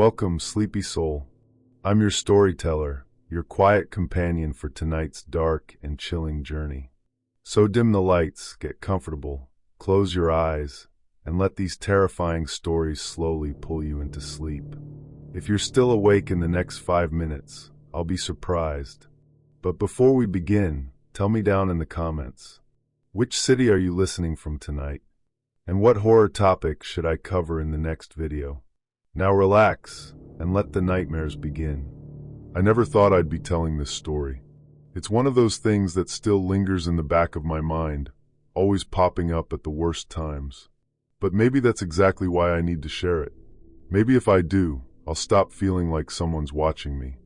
Welcome, sleepy soul. I'm your storyteller, your quiet companion for tonight's dark and chilling journey. So dim the lights, get comfortable, close your eyes, and let these terrifying stories slowly pull you into sleep. If you're still awake in the next 5 minutes, I'll be surprised. But before we begin, tell me down in the comments, which city are you listening from tonight? And what horror topic should I cover in the next video? Now relax, and let the nightmares begin. I never thought I'd be telling this story. It's one of those things that still lingers in the back of my mind, always popping up at the worst times. But maybe that's exactly why I need to share it. Maybe if I do, I'll stop feeling like someone's watching me.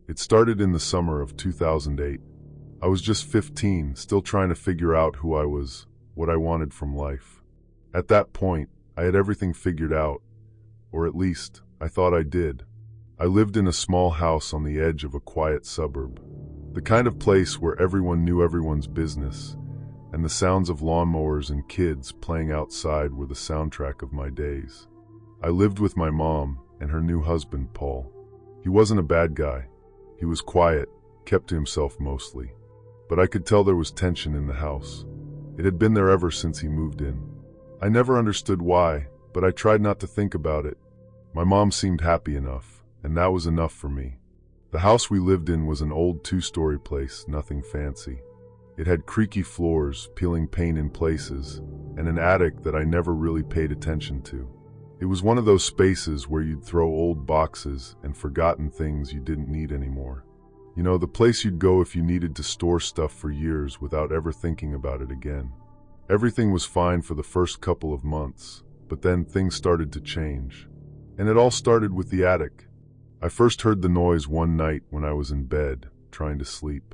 It started in the summer of 2008. I was just 15, still trying to figure out who I was, what I wanted from life. At that point, I had everything figured out, or at least, I thought I did. I lived in a small house on the edge of a quiet suburb, the kind of place where everyone knew everyone's business, and the sounds of lawnmowers and kids playing outside were the soundtrack of my days. I lived with my mom and her new husband, Paul. He wasn't a bad guy. He was quiet, kept to himself mostly. But I could tell there was tension in the house. It had been there ever since he moved in. I never understood why, but I tried not to think about it. My mom seemed happy enough, and that was enough for me. The house we lived in was an old 2-story place, nothing fancy. It had creaky floors, peeling paint in places, and an attic that I never really paid attention to. It was one of those spaces where you'd throw old boxes and forgotten things you didn't need anymore. You know, the place you'd go if you needed to store stuff for years without ever thinking about it again. Everything was fine for the first couple of months, but then things started to change. And it all started with the attic. I first heard the noise one night when I was in bed, trying to sleep.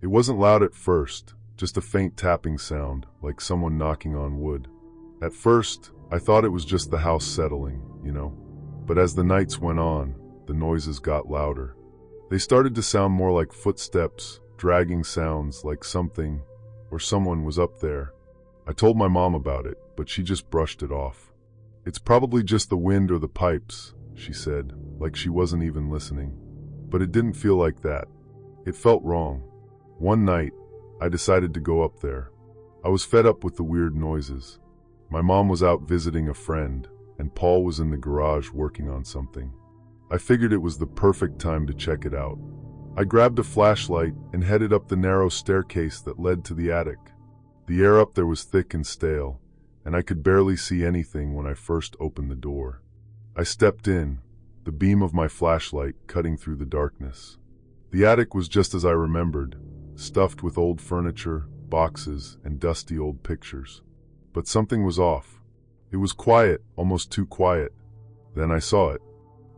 It wasn't loud at first, just a faint tapping sound, like someone knocking on wood. At first, I thought it was just the house settling, But as the nights went on, the noises got louder. They started to sound more like footsteps, dragging sounds like something or someone was up there. I told my mom about it, but she just brushed it off. "It's probably just the wind or the pipes," she said, like she wasn't even listening. But it didn't feel like that. It felt wrong. One night, I decided to go up there. I was fed up with the weird noises. My mom was out visiting a friend, and Paul was in the garage working on something. I figured it was the perfect time to check it out. I grabbed a flashlight and headed up the narrow staircase that led to the attic. The air up there was thick and stale, and I could barely see anything when I first opened the door. I stepped in, the beam of my flashlight cutting through the darkness. The attic was just as I remembered, stuffed with old furniture, boxes, and dusty old pictures. But something was off. It was quiet, almost too quiet. Then I saw it.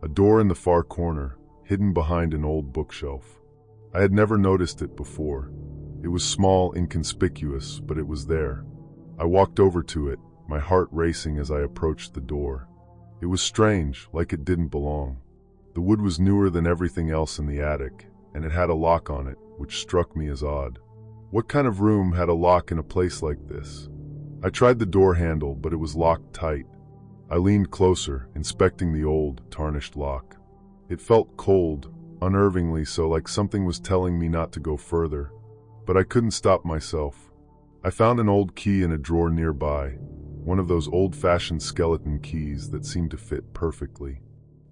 A door in the far corner, hidden behind an old bookshelf. I had never noticed it before. It was small, inconspicuous, but it was there. I walked over to it, my heart racing as I approached the door. It was strange, like it didn't belong. The wood was newer than everything else in the attic, and it had a lock on it, which struck me as odd. What kind of room had a lock in a place like this? I tried the door handle, but it was locked tight. I leaned closer, inspecting the old, tarnished lock. It felt cold, unnervingly so, like something was telling me not to go further. But I couldn't stop myself. I found an old key in a drawer nearby, one of those old-fashioned skeleton keys that seemed to fit perfectly.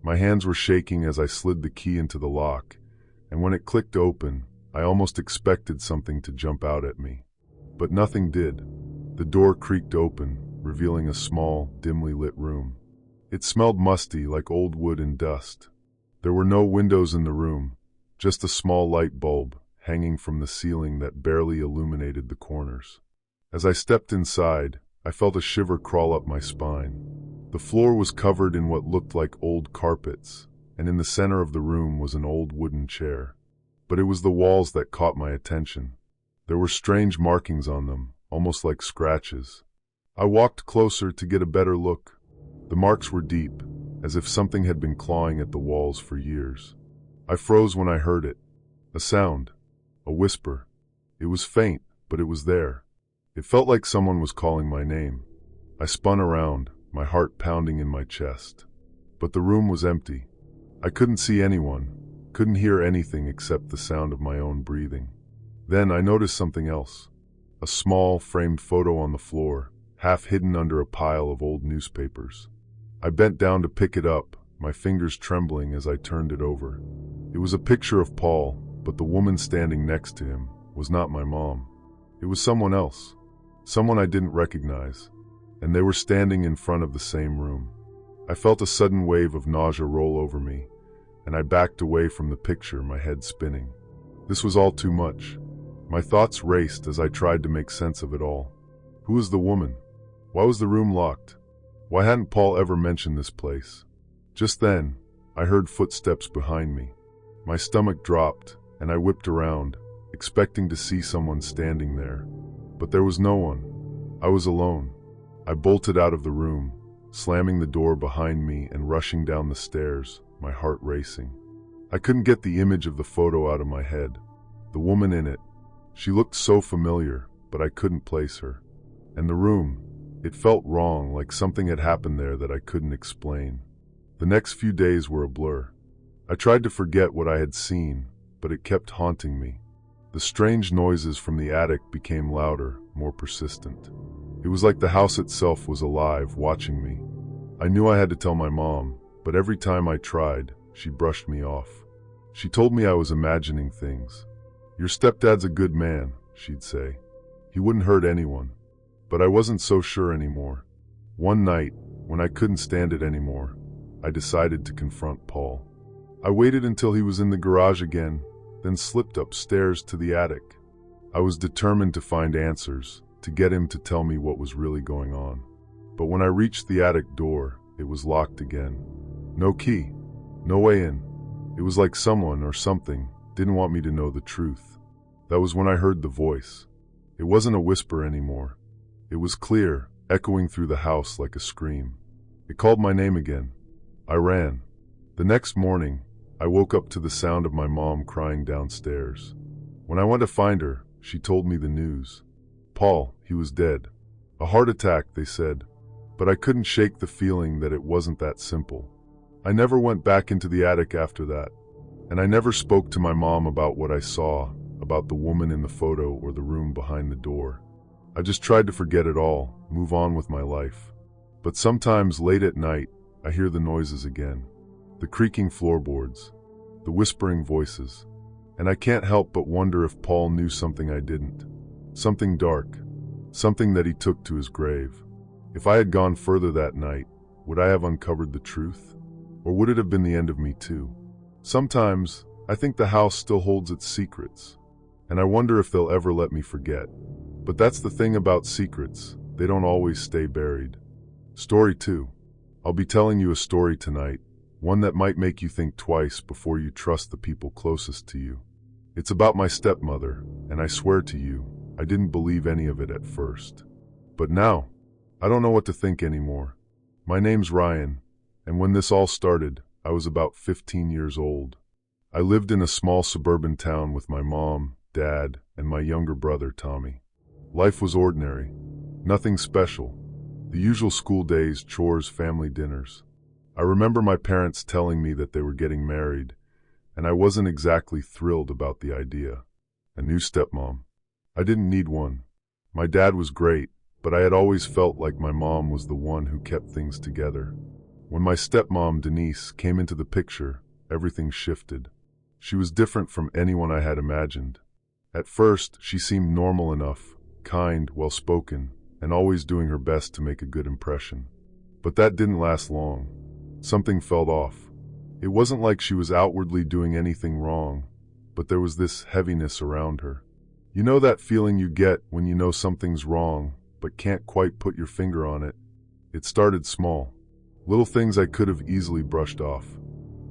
My hands were shaking as I slid the key into the lock, and when it clicked open, I almost expected something to jump out at me. But nothing did. The door creaked open, revealing a small, dimly lit room. It smelled musty, like old wood and dust. There were no windows in the room, just a small light bulb hanging from the ceiling that barely illuminated the corners. As I stepped inside, I felt a shiver crawl up my spine. The floor was covered in what looked like old carpets, and in the center of the room was an old wooden chair. But it was the walls that caught my attention. There were strange markings on them, almost like scratches. I walked closer to get a better look. The marks were deep, as if something had been clawing at the walls for years. I froze when I heard it. A sound. A whisper. It was faint, but it was there. It felt like someone was calling my name. I spun around, my heart pounding in my chest. But the room was empty. I couldn't see anyone, couldn't hear anything except the sound of my own breathing. Then I noticed something else. A small, framed photo on the floor, half hidden under a pile of old newspapers. I bent down to pick it up, my fingers trembling as I turned it over. It was a picture of Paul, but the woman standing next to him was not my mom. It was someone else, someone I didn't recognize, and they were standing in front of the same room. I felt a sudden wave of nausea roll over me, and I backed away from the picture, my head spinning. This was all too much. My thoughts raced as I tried to make sense of it all. Who was the woman? Why was the room locked? Why hadn't Paul ever mentioned this place? Just then, I heard footsteps behind me. My stomach dropped, and I whipped around, expecting to see someone standing there. But there was no one. I was alone. I bolted out of the room, slamming the door behind me and rushing down the stairs, my heart racing. I couldn't get the image of the photo out of my head. The woman in it. She looked so familiar, but I couldn't place her. And the room, it felt wrong, like something had happened there that I couldn't explain. The next few days were a blur. I tried to forget what I had seen, but it kept haunting me. The strange noises from the attic became louder, more persistent. It was like the house itself was alive, watching me. I knew I had to tell my mom, but every time I tried, she brushed me off. She told me I was imagining things. "Your stepdad's a good man," she'd say. "He wouldn't hurt anyone." But I wasn't so sure anymore. One night, when I couldn't stand it anymore, I decided to confront Paul. I waited until he was in the garage again, then slipped upstairs to the attic. I was determined to find answers, to get him to tell me what was really going on. But when I reached the attic door, it was locked again. No key, no way in. It was like someone or something didn't want me to know the truth. That was when I heard the voice. It wasn't a whisper anymore. It was clear, echoing through the house like a scream. It called my name again. I ran. The next morning, I woke up to the sound of my mom crying downstairs. When I went to find her, she told me the news. Paul, he was dead. A heart attack, they said. But I couldn't shake the feeling that it wasn't that simple. I never went back into the attic after that, and I never spoke to my mom about what I saw, about the woman in the photo or the room behind the door. I just tried to forget it all, move on with my life. But sometimes late at night, I hear the noises again. The creaking floorboards, the whispering voices, and I can't help but wonder if Paul knew something I didn't. Something dark, something that he took to his grave. If I had gone further that night, would I have uncovered the truth? Or would it have been the end of me too? Sometimes, I think the house still holds its secrets, and I wonder if they'll ever let me forget. But that's the thing about secrets, they don't always stay buried. Story 2. I'll be telling you a story tonight, one that might make you think twice before you trust the people closest to you. It's about my stepmother, and I swear to you, I didn't believe any of it at first. But now, I don't know what to think anymore. My name's Ryan, and when this all started, I was about 15 years old. I lived in a small suburban town with my mom, dad, and my younger brother, Tommy. Life was ordinary, nothing special. The usual school days, chores, family dinners. I remember my parents telling me that they were getting married, and I wasn't exactly thrilled about the idea. A new stepmom. I didn't need one. My dad was great, but I had always felt like my mom was the one who kept things together. When my stepmom, Denise, came into the picture, everything shifted. She was different from anyone I had imagined. At first, she seemed normal enough, kind, well-spoken, and always doing her best to make a good impression. But that didn't last long. Something felt off. It wasn't like she was outwardly doing anything wrong, but there was this heaviness around her. You know that feeling you get when you know something's wrong, but can't quite put your finger on it? It started small. Little things I could have easily brushed off.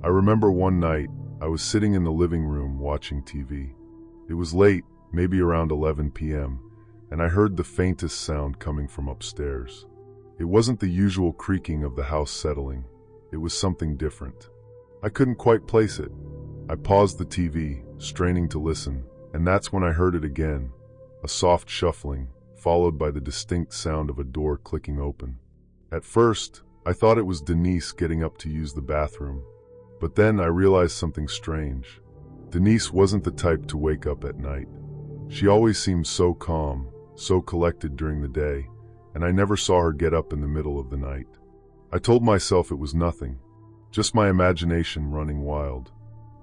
I remember one night, I was sitting in the living room watching TV. It was late, maybe around 11 p.m., and I heard the faintest sound coming from upstairs. It wasn't the usual creaking of the house settling. It was something different. I couldn't quite place it. I paused the TV, straining to listen, and that's when I heard it again, a soft shuffling, followed by the distinct sound of a door clicking open. At first, I thought it was Denise getting up to use the bathroom. But then I realized something strange. Denise wasn't the type to wake up at night. She always seemed so calm, so collected during the day, and I never saw her get up in the middle of the night. I told myself it was nothing, just my imagination running wild.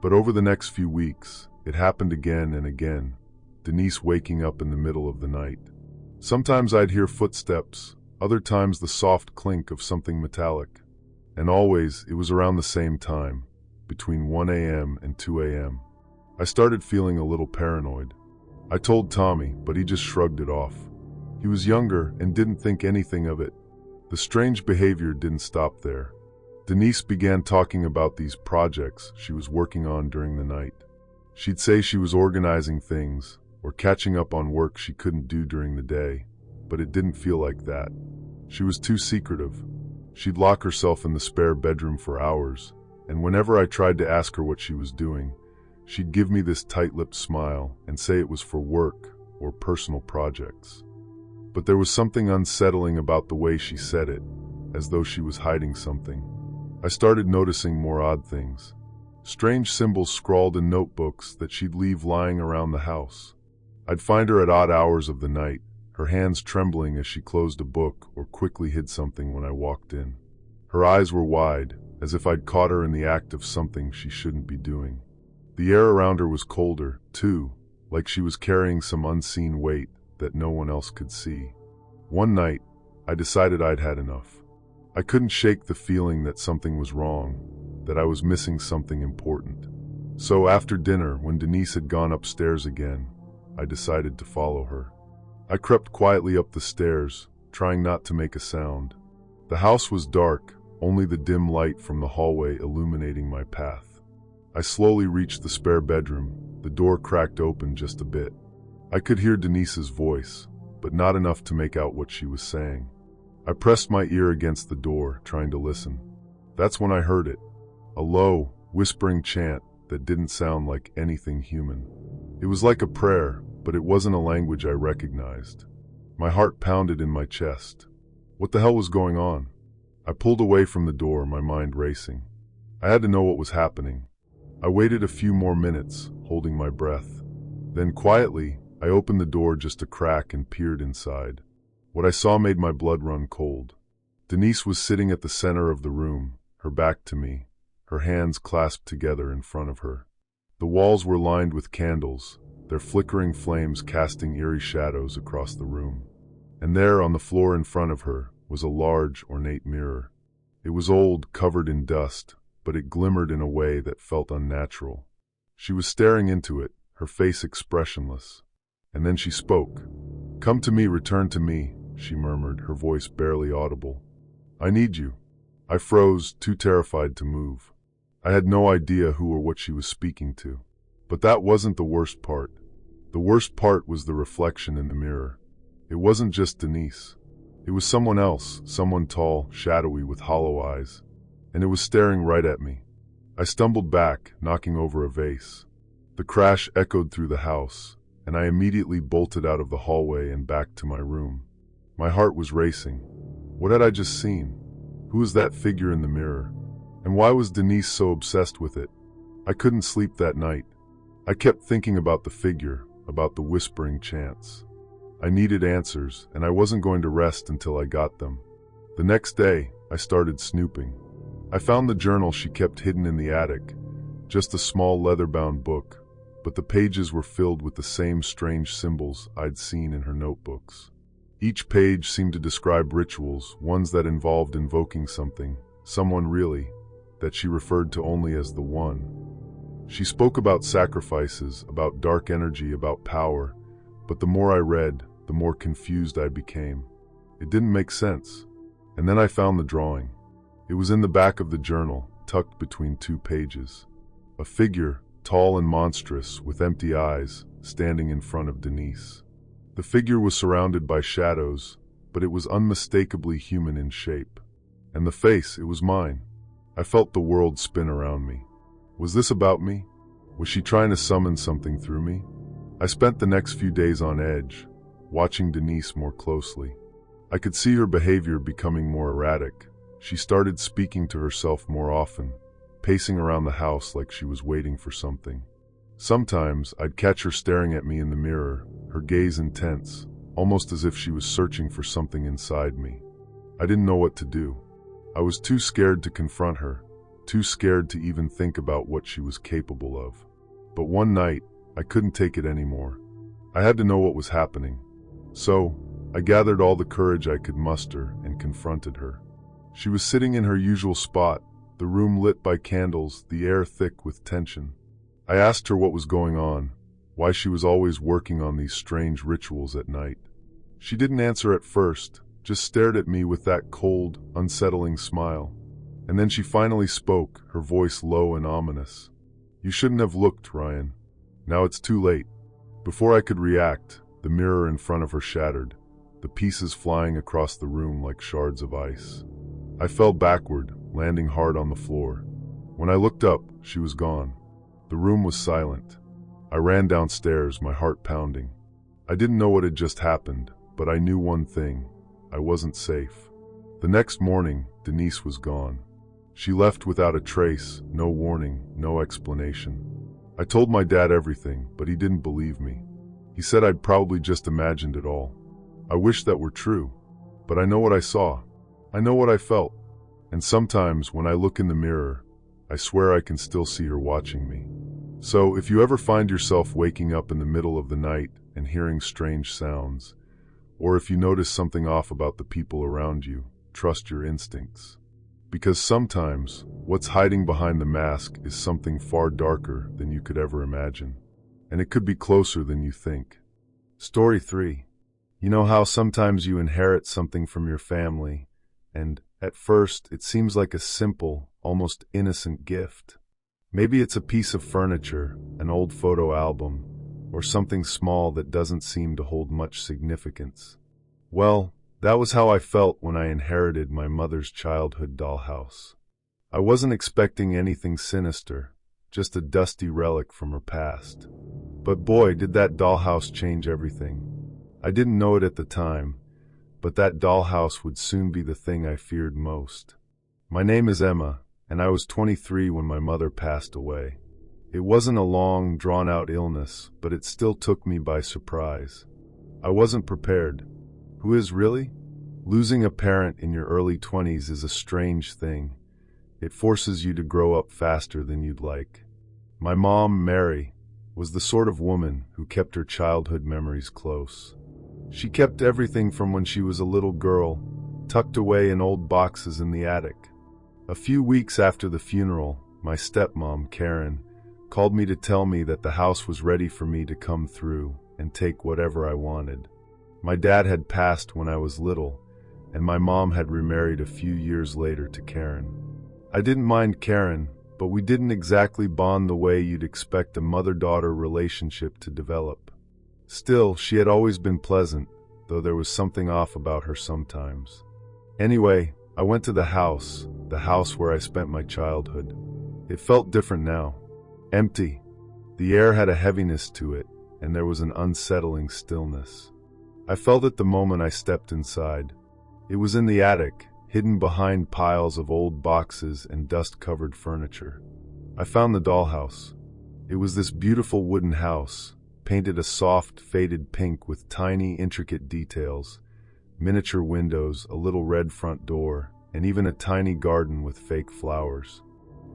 But over the next few weeks, it happened again and again, Denise waking up in the middle of the night. Sometimes I'd hear footsteps, other times the soft clink of something metallic. And always, it was around the same time, between 1 a.m. and 2 a.m. I started feeling a little paranoid. I told Tommy, but he just shrugged it off. He was younger and didn't think anything of it. The strange behavior didn't stop there. Denise began talking about these projects she was working on during the night. She'd say she was organizing things or catching up on work she couldn't do during the day, but it didn't feel like that. She was too secretive. She'd lock herself in the spare bedroom for hours, and whenever I tried to ask her what she was doing, she'd give me this tight-lipped smile and say it was for work or personal projects. But there was something unsettling about the way she said it, as though she was hiding something. I started noticing more odd things. Strange symbols scrawled in notebooks that she'd leave lying around the house. I'd find her at odd hours of the night, her hands trembling as she closed a book or quickly hid something when I walked in. Her eyes were wide, as if I'd caught her in the act of something she shouldn't be doing. The air around her was colder, too, like she was carrying some unseen weight that no one else could see. One night, I decided I'd had enough. I couldn't shake the feeling that something was wrong, that I was missing something important. So after dinner, when Denise had gone upstairs again, I decided to follow her. I crept quietly up the stairs, trying not to make a sound. The house was dark, only the dim light from the hallway illuminating my path. I slowly reached the spare bedroom. The door cracked open just a bit. I could hear Denise's voice, but not enough to make out what she was saying. I pressed my ear against the door, trying to listen. That's when I heard it. A low, whispering chant that didn't sound like anything human. It was like a prayer, but it wasn't a language I recognized. My heart pounded in my chest. What the hell was going on? I pulled away from the door, my mind racing. I had to know what was happening. I waited a few more minutes, holding my breath. Then quietly, I opened the door just a crack and peered inside. What I saw made my blood run cold. Denise was sitting at the center of the room, her back to me, her hands clasped together in front of her. The walls were lined with candles, their flickering flames casting eerie shadows across the room. And there, on the floor in front of her, was a large, ornate mirror. It was old, covered in dust, but it glimmered in a way that felt unnatural. She was staring into it, her face expressionless. And then she spoke. "Come to me, return to me," she murmured, her voice barely audible. "I need you." I froze, too terrified to move. I had no idea who or what she was speaking to. But that wasn't the worst part. The worst part was the reflection in the mirror. It wasn't just Denise. It was someone else, someone tall, shadowy, with hollow eyes. And it was staring right at me. I stumbled back, knocking over a vase. The crash echoed through the house, and I immediately bolted out of the hallway and back to my room. My heart was racing. What had I just seen? Who was that figure in the mirror? And why was Denise so obsessed with it? I couldn't sleep that night. I kept thinking about the figure, about the whispering chants. I needed answers, and I wasn't going to rest until I got them. The next day, I started snooping. I found the journal she kept hidden in the attic, just a small leather-bound book, but the pages were filled with the same strange symbols I'd seen in her notebooks. Each page seemed to describe rituals, ones that involved invoking something, someone really, that she referred to only as the One. She spoke about sacrifices, about dark energy, about power, but the more I read, the more confused I became. It didn't make sense. And then I found the drawing. It was in the back of the journal, tucked between two pages. A figure, tall and monstrous, with empty eyes, standing in front of Denise. The figure was surrounded by shadows, but it was unmistakably human in shape. And the face, it was mine. I felt the world spin around me. Was this about me? Was she trying to summon something through me? I spent the next few days on edge, watching Denise more closely. I could see her behavior becoming more erratic. She started speaking to herself more often, pacing around the house like she was waiting for something. Sometimes I'd catch her staring at me in the mirror, her gaze intense, almost as if she was searching for something inside me. I didn't know what to do. I was too scared to confront her, too scared to even think about what she was capable of. But one night, I couldn't take it anymore. I had to know what was happening. So, I gathered all the courage I could muster and confronted her. She was sitting in her usual spot, the room lit by candles, the air thick with tension. I asked her what was going on, why she was always working on these strange rituals at night. She didn't answer at first, just stared at me with that cold, unsettling smile. And then she finally spoke, her voice low and ominous. "You shouldn't have looked, Ryan. Now it's too late." Before I could react, the mirror in front of her shattered, the pieces flying across the room like shards of ice. I fell backward, landing hard on the floor. When I looked up, she was gone. The room was silent. I ran downstairs, my heart pounding. I didn't know what had just happened, but I knew one thing. I wasn't safe. The next morning, Denise was gone. She left without a trace, no warning, no explanation. I told my dad everything, but he didn't believe me. He said I'd probably just imagined it all. I wish that were true, but I know what I saw. I know what I felt. And sometimes when I look in the mirror, I swear I can still see her watching me. So if you ever find yourself waking up in the middle of the night and hearing strange sounds, or if you notice something off about the people around you, trust your instincts. Because sometimes, what's hiding behind the mask is something far darker than you could ever imagine. And it could be closer than you think. Story 3. You know how sometimes you inherit something from your family, and at first it seems like a simple, almost innocent gift. Maybe it's a piece of furniture, an old photo album, or something small that doesn't seem to hold much significance. Well, that was how I felt when I inherited my mother's childhood dollhouse. I wasn't expecting anything sinister, just a dusty relic from her past. But boy, did that dollhouse change everything. I didn't know it at the time, but that dollhouse would soon be the thing I feared most. My name is Emma, and I was 23 when my mother passed away. It wasn't a long, drawn-out illness, but it still took me by surprise. I wasn't prepared. Who is really? Losing a parent in your early 20s is a strange thing. It forces you to grow up faster than you'd like. My mom, Mary, was the sort of woman who kept her childhood memories close. She kept everything from when she was a little girl, tucked away in old boxes in the attic. A few weeks after the funeral, my stepmom, Karen, called me to tell me that the house was ready for me to come through and take whatever I wanted. My dad had passed when I was little, and my mom had remarried a few years later to Karen. I didn't mind Karen, but we didn't exactly bond the way you'd expect a mother-daughter relationship to develop. Still, she had always been pleasant, though there was something off about her sometimes. Anyway, I went to the house where I spent my childhood. It felt different now. Empty. The air had a heaviness to it, and there was an unsettling stillness. I felt it the moment I stepped inside. It was in the attic, hidden behind piles of old boxes and dust-covered furniture. I found the dollhouse. It was this beautiful wooden house, painted a soft, faded pink with tiny, intricate details, miniature windows, a little red front door, and even a tiny garden with fake flowers.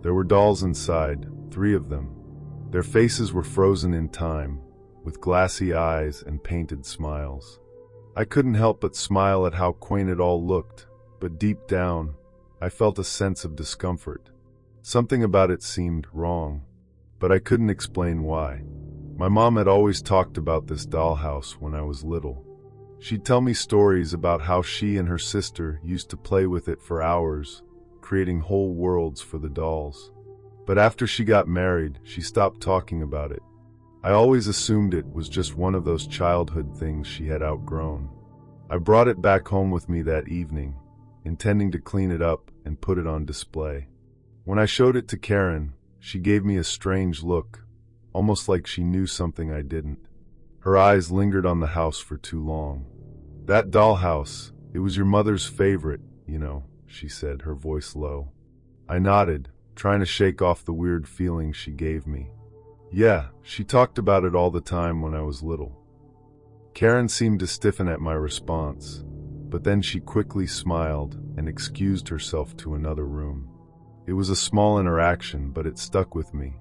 There were dolls inside, 3 of them. Their faces were frozen in time, with glassy eyes and painted smiles. I couldn't help but smile at how quaint it all looked, but deep down, I felt a sense of discomfort. Something about it seemed wrong, but I couldn't explain why. My mom had always talked about this dollhouse when I was little. She'd tell me stories about how she and her sister used to play with it for hours, creating whole worlds for the dolls. But after she got married, she stopped talking about it. I always assumed it was just one of those childhood things she had outgrown. I brought it back home with me that evening, intending to clean it up and put it on display. When I showed it to Karen, she gave me a strange look, almost like she knew something I didn't. Her eyes lingered on the house for too long. "That dollhouse, it was your mother's favorite, you know," she said, her voice low. I nodded, trying to shake off the weird feeling she gave me. Yeah, she talked about it all the time when I was little. Karen seemed to stiffen at my response, but then she quickly smiled and excused herself to another room. It was a small interaction, but it stuck with me.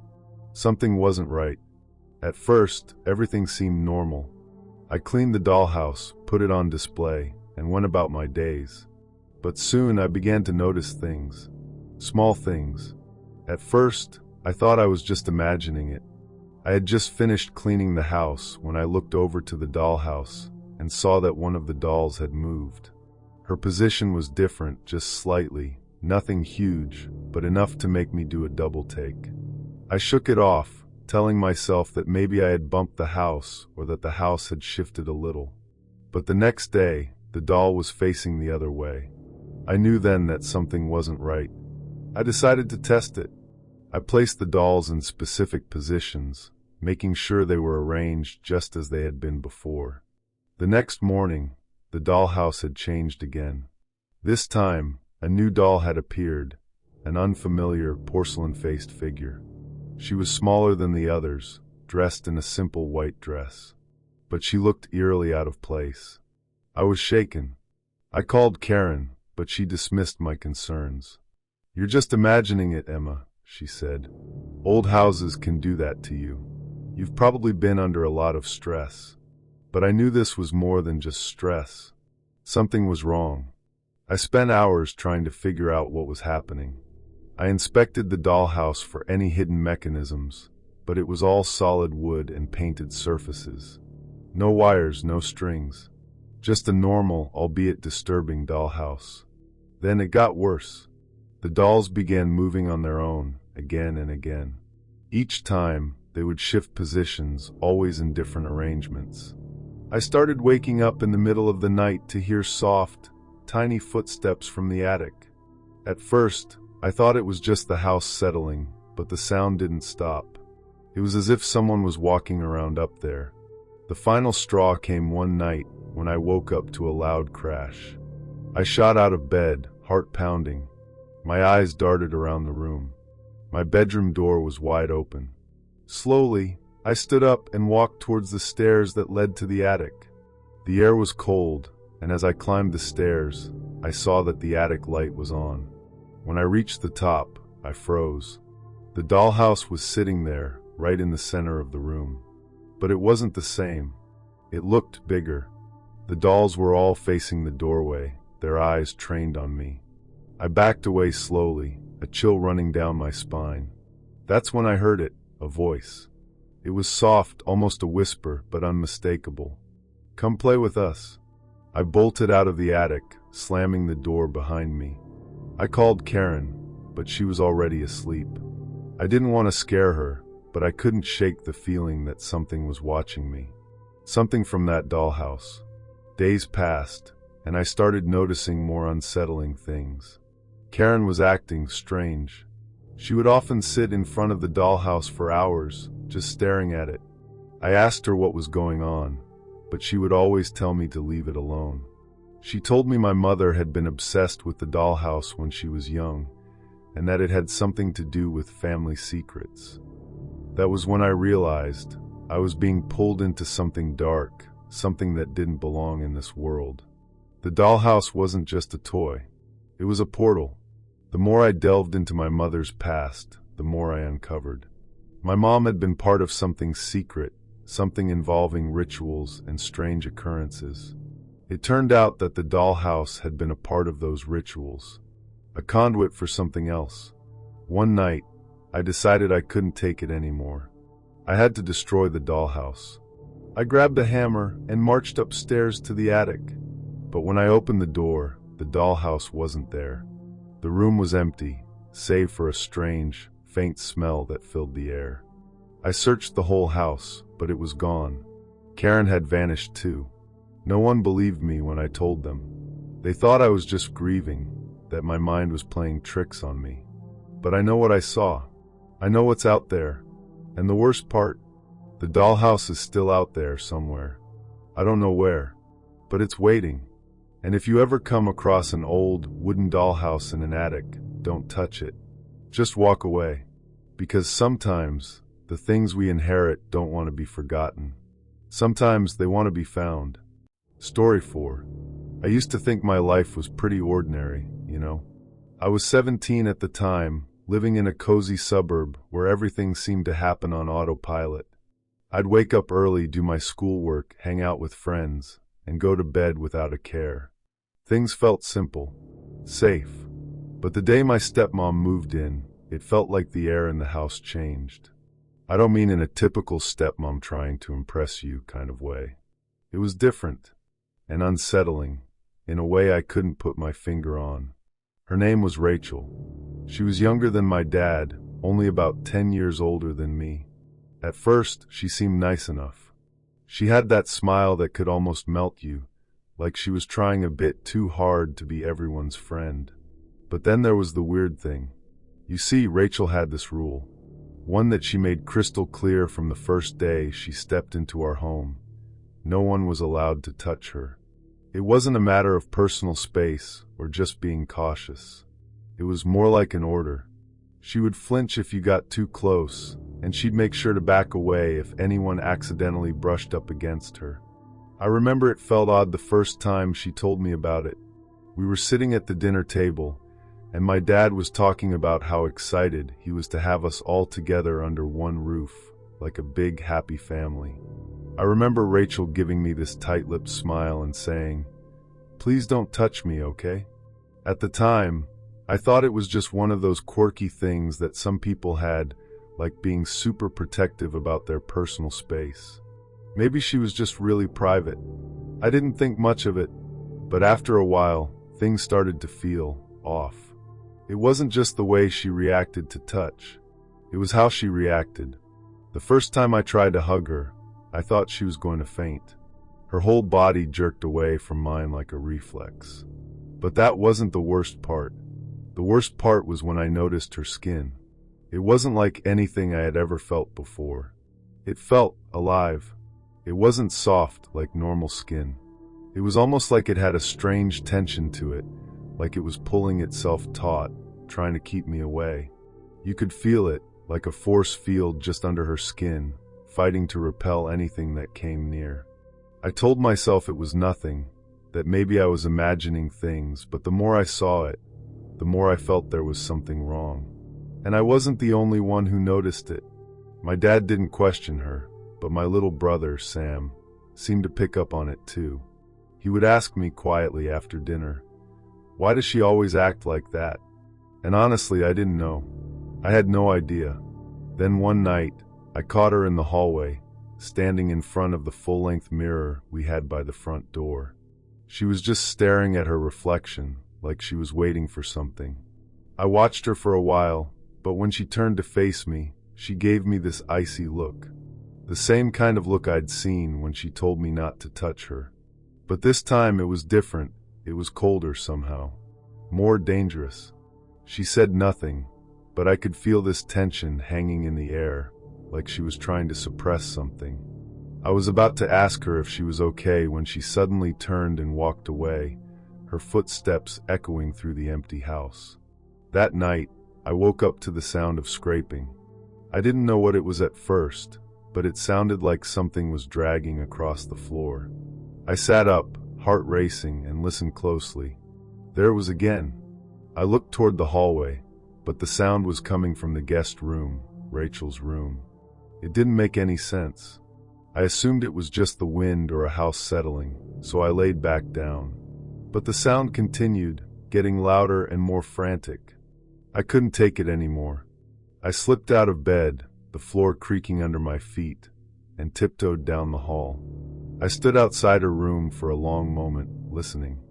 Something wasn't right. At first, everything seemed normal. I cleaned the dollhouse, put it on display, and went about my days. But soon I began to notice things. Small things. At first, I thought I was just imagining it. I had just finished cleaning the house when I looked over to the dollhouse and saw that one of the dolls had moved. Her position was different, just slightly, nothing huge, but enough to make me do a double take. I shook it off, telling myself that maybe I had bumped the house or that the house had shifted a little. But the next day, the doll was facing the other way. I knew then that something wasn't right. I decided to test it. I placed the dolls in specific positions, making sure they were arranged just as they had been before. The next morning, the dollhouse had changed again. This time, a new doll had appeared, an unfamiliar porcelain-faced figure. She was smaller than the others, dressed in a simple white dress. But she looked eerily out of place. I was shaken. I called Karen, but she dismissed my concerns. "You're just imagining it, Emma," she said. "Old houses can do that to you. You've probably been under a lot of stress." But I knew this was more than just stress. Something was wrong. I spent hours trying to figure out what was happening. I inspected the dollhouse for any hidden mechanisms, but it was all solid wood and painted surfaces. No wires, no strings. Just a normal, albeit disturbing dollhouse. Then it got worse. The dolls began moving on their own, again and again. Each time, they would shift positions, always in different arrangements. I started waking up in the middle of the night to hear soft, tiny footsteps from the attic. At first, I thought it was just the house settling, but the sound didn't stop. It was as if someone was walking around up there. The final straw came one night when I woke up to a loud crash. I shot out of bed, heart pounding. My eyes darted around the room. My bedroom door was wide open. Slowly, I stood up and walked towards the stairs that led to the attic. The air was cold, and as I climbed the stairs, I saw that the attic light was on. When I reached the top, I froze. The dollhouse was sitting there, right in the center of the room. But it wasn't the same. It looked bigger. The dolls were all facing the doorway, their eyes trained on me. I backed away slowly, a chill running down my spine. That's when I heard it, a voice. It was soft, almost a whisper, but unmistakable. "Come play with us." I bolted out of the attic, slamming the door behind me. I called Karen, but she was already asleep. I didn't want to scare her, but I couldn't shake the feeling that something was watching me. Something from that dollhouse. Days passed, and I started noticing more unsettling things. Karen was acting strange. She would often sit in front of the dollhouse for hours, just staring at it. I asked her what was going on, but she would always tell me to leave it alone. She told me my mother had been obsessed with the dollhouse when she was young, and that it had something to do with family secrets. That was when I realized I was being pulled into something dark, something that didn't belong in this world. The dollhouse wasn't just a toy. It was a portal. The more I delved into my mother's past, the more I uncovered. My mom had been part of something secret, something involving rituals and strange occurrences. It turned out that the dollhouse had been a part of those rituals, a conduit for something else. One night, I decided I couldn't take it anymore. I had to destroy the dollhouse. I grabbed a hammer and marched upstairs to the attic. But when I opened the door, the dollhouse wasn't there. The room was empty, save for a strange, faint smell that filled the air. I searched the whole house, but it was gone. Karen had vanished too. No one believed me when I told them. They thought I was just grieving, that my mind was playing tricks on me. But I know what I saw. I know what's out there. And the worst part, the dollhouse is still out there somewhere. I don't know where, but it's waiting. And if you ever come across an old, wooden dollhouse in an attic, don't touch it. Just walk away. Because sometimes the things we inherit don't want to be forgotten. Sometimes they want to be found. Story 4. I used to think my life was pretty ordinary, you know. I was 17 at the time, living in a cozy suburb where everything seemed to happen on autopilot. I'd wake up early, do my schoolwork, hang out with friends, and go to bed without a care. Things felt simple, safe. But the day my stepmom moved in, it felt like the air in the house changed. I don't mean in a typical stepmom trying to impress you kind of way. It was different and unsettling in a way I couldn't put my finger on. Her name was Rachel. She was younger than my dad, only about 10 years older than me. At first, she seemed nice enough. She had that smile that could almost melt you, like she was trying a bit too hard to be everyone's friend. But then there was the weird thing. You see, Rachel had this rule, one that she made crystal clear from the first day she stepped into our home. No one was allowed to touch her. It wasn't a matter of personal space or just being cautious. It was more like an order. She would flinch if you got too close, and she'd make sure to back away if anyone accidentally brushed up against her. I remember it felt odd the first time she told me about it. We were sitting at the dinner table, and my dad was talking about how excited he was to have us all together under one roof, like a big, happy family. I remember Rachel giving me this tight-lipped smile and saying, "Please don't touch me, okay?" At the time, I thought it was just one of those quirky things that some people had, like being super protective about their personal space. Maybe she was just really private. I didn't think much of it, but after a while, things started to feel off. It wasn't just the way she reacted to touch. It was how she reacted. The first time I tried to hug her, I thought she was going to faint. Her whole body jerked away from mine like a reflex. But that wasn't the worst part. The worst part was when I noticed her skin. It wasn't like anything I had ever felt before. It felt alive. It wasn't soft like normal skin. It was almost like it had a strange tension to it, like it was pulling itself taut, trying to keep me away. You could feel it, like a force field just under her skin, fighting to repel anything that came near. I told myself it was nothing, that maybe I was imagining things, but the more I saw it, the more I felt there was something wrong. And I wasn't the only one who noticed it. My dad didn't question her, but my little brother, Sam, seemed to pick up on it too. He would ask me quietly after dinner, "Why does she always act like that?" And honestly, I didn't know. I had no idea. Then one night, I caught her in the hallway, standing in front of the full-length mirror we had by the front door. She was just staring at her reflection, like she was waiting for something. I watched her for a while, but when she turned to face me, she gave me this icy look. The same kind of look I'd seen when she told me not to touch her. But this time it was different. It was colder somehow. More dangerous. She said nothing, but I could feel this tension hanging in the air, like she was trying to suppress something. I was about to ask her if she was okay when she suddenly turned and walked away, her footsteps echoing through the empty house. That night, I woke up to the sound of scraping. I didn't know what it was at first, but it sounded like something was dragging across the floor. I sat up, heart racing, and listened closely. There it was again. I looked toward the hallway, but the sound was coming from the guest room, Rachel's room. It didn't make any sense. I assumed it was just the wind or a house settling, so I laid back down. But the sound continued, getting louder and more frantic. I couldn't take it anymore. I slipped out of bed, the floor creaking under my feet, and tiptoed down the hall. I stood outside her room for a long moment, listening.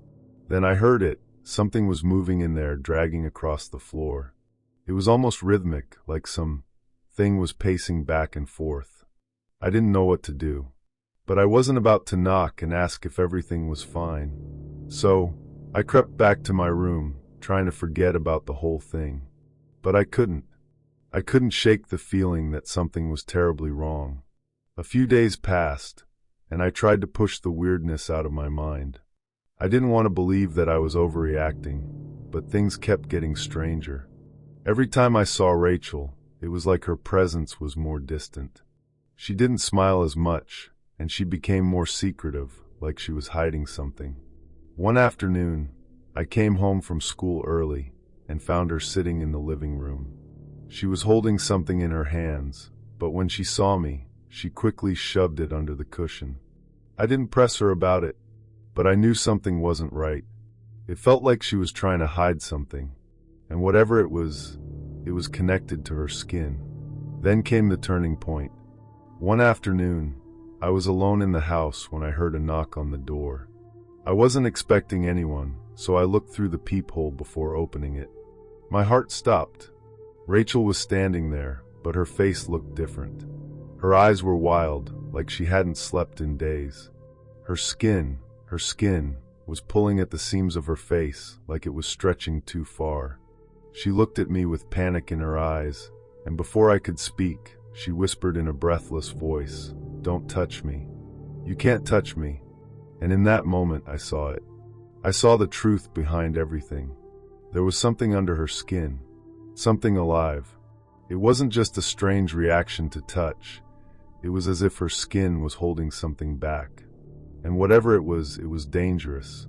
Then I heard it. Something was moving in there, dragging across the floor. It was almost rhythmic, like some thing was pacing back and forth. I didn't know what to do, but I wasn't about to knock and ask if everything was fine. So, I crept back to my room, trying to forget about the whole thing. But I couldn't. I couldn't shake the feeling that something was terribly wrong. A few days passed, and I tried to push the weirdness out of my mind. I didn't want to believe that I was overreacting, but things kept getting stranger. Every time I saw Rachel, it was like her presence was more distant. She didn't smile as much, and she became more secretive, like she was hiding something. One afternoon, I came home from school early and found her sitting in the living room. She was holding something in her hands, but when she saw me, she quickly shoved it under the cushion. I didn't press her about it, but I knew something wasn't right. It felt like she was trying to hide something, and whatever it was connected to her skin. Then came the turning point. One afternoon, I was alone in the house when I heard a knock on the door. I wasn't expecting anyone, so I looked through the peephole before opening it. My heart stopped. Rachel was standing there, but her face looked different. Her eyes were wild, like she hadn't slept in days. Her skin was pulling at the seams of her face, like it was stretching too far. She looked at me with panic in her eyes, and before I could speak, she whispered in a breathless voice, "Don't touch me. You can't touch me." And in that moment, I saw it. I saw the truth behind everything. There was something under her skin, something alive. It wasn't just a strange reaction to touch. It was as if her skin was holding something back. And whatever it was dangerous.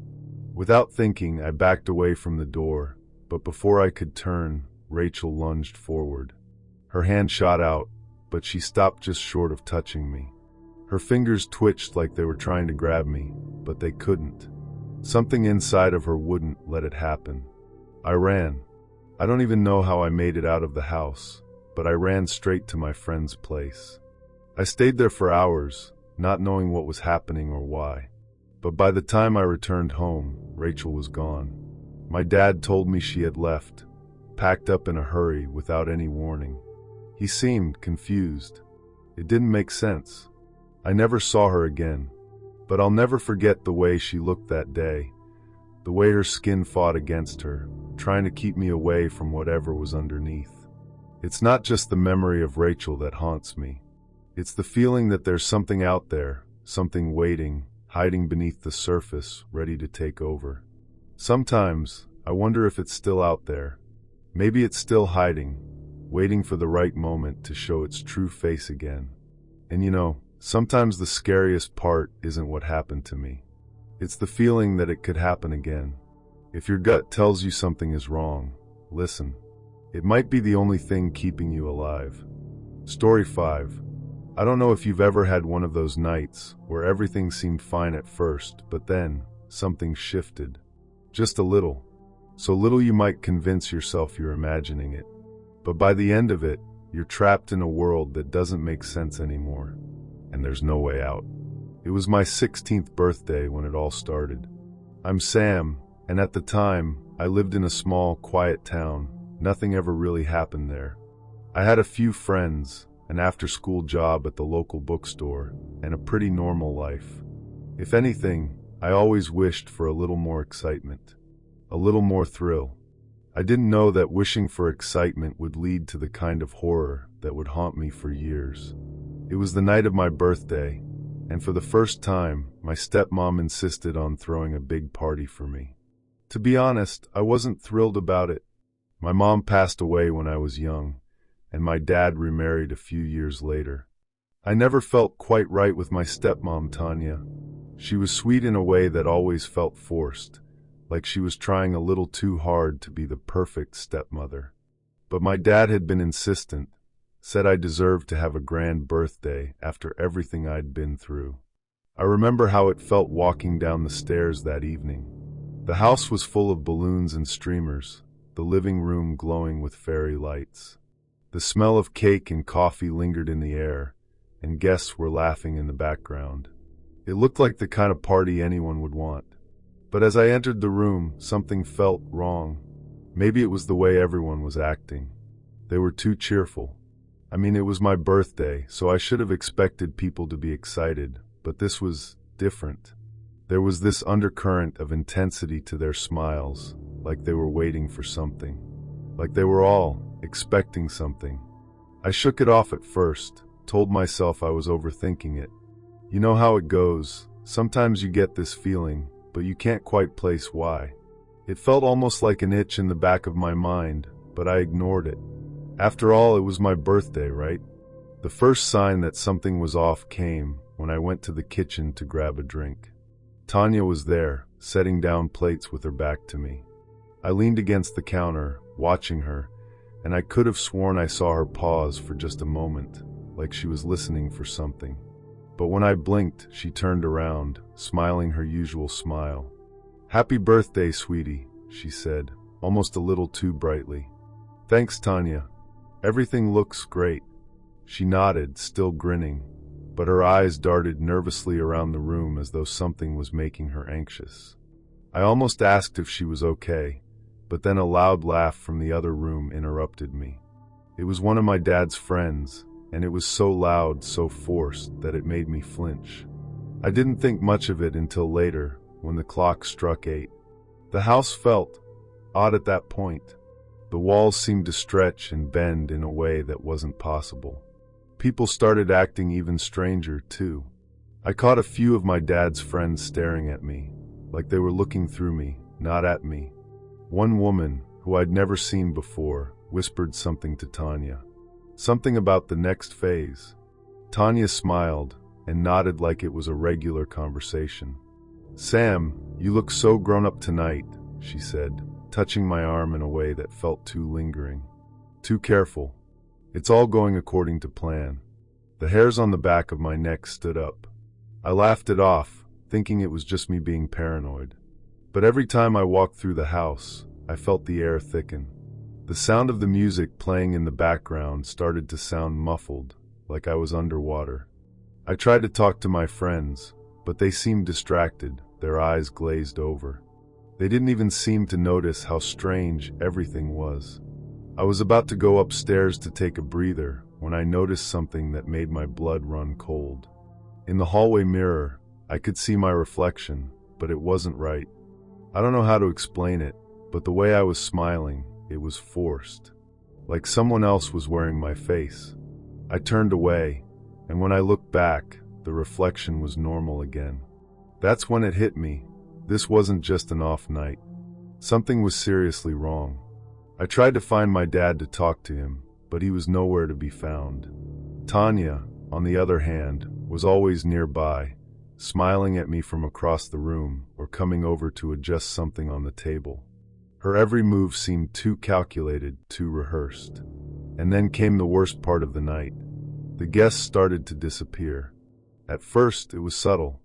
Without thinking, I backed away from the door, but before I could turn, Rachel lunged forward. Her hand shot out, but she stopped just short of touching me. Her fingers twitched like they were trying to grab me, but they couldn't. Something inside of her wouldn't let it happen. I ran. I don't even know how I made it out of the house, but I ran straight to my friend's place. I stayed there for hours, not knowing what was happening or why. But by the time I returned home, Rachel was gone. My dad told me she had left, packed up in a hurry without any warning. He seemed confused. It didn't make sense. I never saw her again, but I'll never forget the way she looked that day, the way her skin fought against her, trying to keep me away from whatever was underneath. It's not just the memory of Rachel that haunts me. It's the feeling that there's something out there, something waiting, hiding beneath the surface, ready to take over. Sometimes, I wonder if it's still out there. Maybe it's still hiding, waiting for the right moment to show its true face again. And you know, sometimes the scariest part isn't what happened to me. It's the feeling that it could happen again. If your gut tells you something is wrong, listen. It might be the only thing keeping you alive. Story 5. I don't know if you've ever had one of those nights where everything seemed fine at first, but then something shifted. Just a little. So little you might convince yourself you're imagining it. But by the end of it, you're trapped in a world that doesn't make sense anymore. And there's no way out. It was my 16th birthday when it all started. I'm Sam, and at the time, I lived in a small, quiet town. Nothing ever really happened there. I had a few friends, an after-school job at the local bookstore, and a pretty normal life. If anything, I always wished for a little more excitement, a little more thrill. I didn't know that wishing for excitement would lead to the kind of horror that would haunt me for years. It was the night of my birthday, and for the first time, my stepmom insisted on throwing a big party for me. To be honest, I wasn't thrilled about it. My mom passed away when I was young, and my dad remarried a few years later. I never felt quite right with my stepmom, Tanya. She was sweet in a way that always felt forced, like she was trying a little too hard to be the perfect stepmother. But my dad had been insistent, said I deserved to have a grand birthday after everything I'd been through. I remember how it felt walking down the stairs that evening. The house was full of balloons and streamers, the living room glowing with fairy lights. The smell of cake and coffee lingered in the air, and guests were laughing in the background. It looked like the kind of party anyone would want. But as I entered the room, something felt wrong. Maybe it was the way everyone was acting. They were too cheerful. I mean, it was my birthday, so I should have expected people to be excited, but this was different. There was this undercurrent of intensity to their smiles, like they were waiting for something. Like they were all expecting something. I shook it off at first, told myself I was overthinking it. You know how it goes. Sometimes you get this feeling, but you can't quite place why. It felt almost like an itch in the back of my mind, but I ignored it. After all, it was my birthday, right? The first sign that something was off came when I went to the kitchen to grab a drink. Tanya was there, setting down plates with her back to me. I leaned against the counter, watching her, and I could have sworn I saw her pause for just a moment, like she was listening for something. But when I blinked, she turned around, smiling her usual smile. "Happy birthday, sweetie," she said, almost a little too brightly. "Thanks, Tanya. Everything looks great." She nodded, still grinning, but her eyes darted nervously around the room as though something was making her anxious. I almost asked if she was okay, but then a loud laugh from the other room interrupted me. It was one of my dad's friends, and it was so loud, so forced, that it made me flinch. I didn't think much of it until later, when the clock struck 8. The house felt odd at that point. The walls seemed to stretch and bend in a way that wasn't possible. People started acting even stranger, too. I caught a few of my dad's friends staring at me, like they were looking through me, not at me. One woman, who I'd never seen before, whispered something to Tanya. Something about the next phase. Tanya smiled and nodded like it was a regular conversation. "Sam, you look so grown up tonight," she said, touching my arm in a way that felt too lingering. "Too careful. It's all going according to plan." The hairs on the back of my neck stood up. I laughed it off, thinking it was just me being paranoid. But every time I walked through the house, I felt the air thicken. The sound of the music playing in the background started to sound muffled, like I was underwater. I tried to talk to my friends, but they seemed distracted, their eyes glazed over. They didn't even seem to notice how strange everything was. I was about to go upstairs to take a breather when I noticed something that made my blood run cold. In the hallway mirror, I could see my reflection, but it wasn't right. I don't know how to explain it, but the way I was smiling, it was forced. Like someone else was wearing my face. I turned away, and when I looked back, the reflection was normal again. That's when it hit me. This wasn't just an off night. Something was seriously wrong. I tried to find my dad to talk to him, but he was nowhere to be found. Tanya, on the other hand, was always nearby, smiling at me from across the room or coming over to adjust something on the table. Her every move seemed too calculated, too rehearsed. And then came the worst part of the night. The guests started to disappear. At first, it was subtle.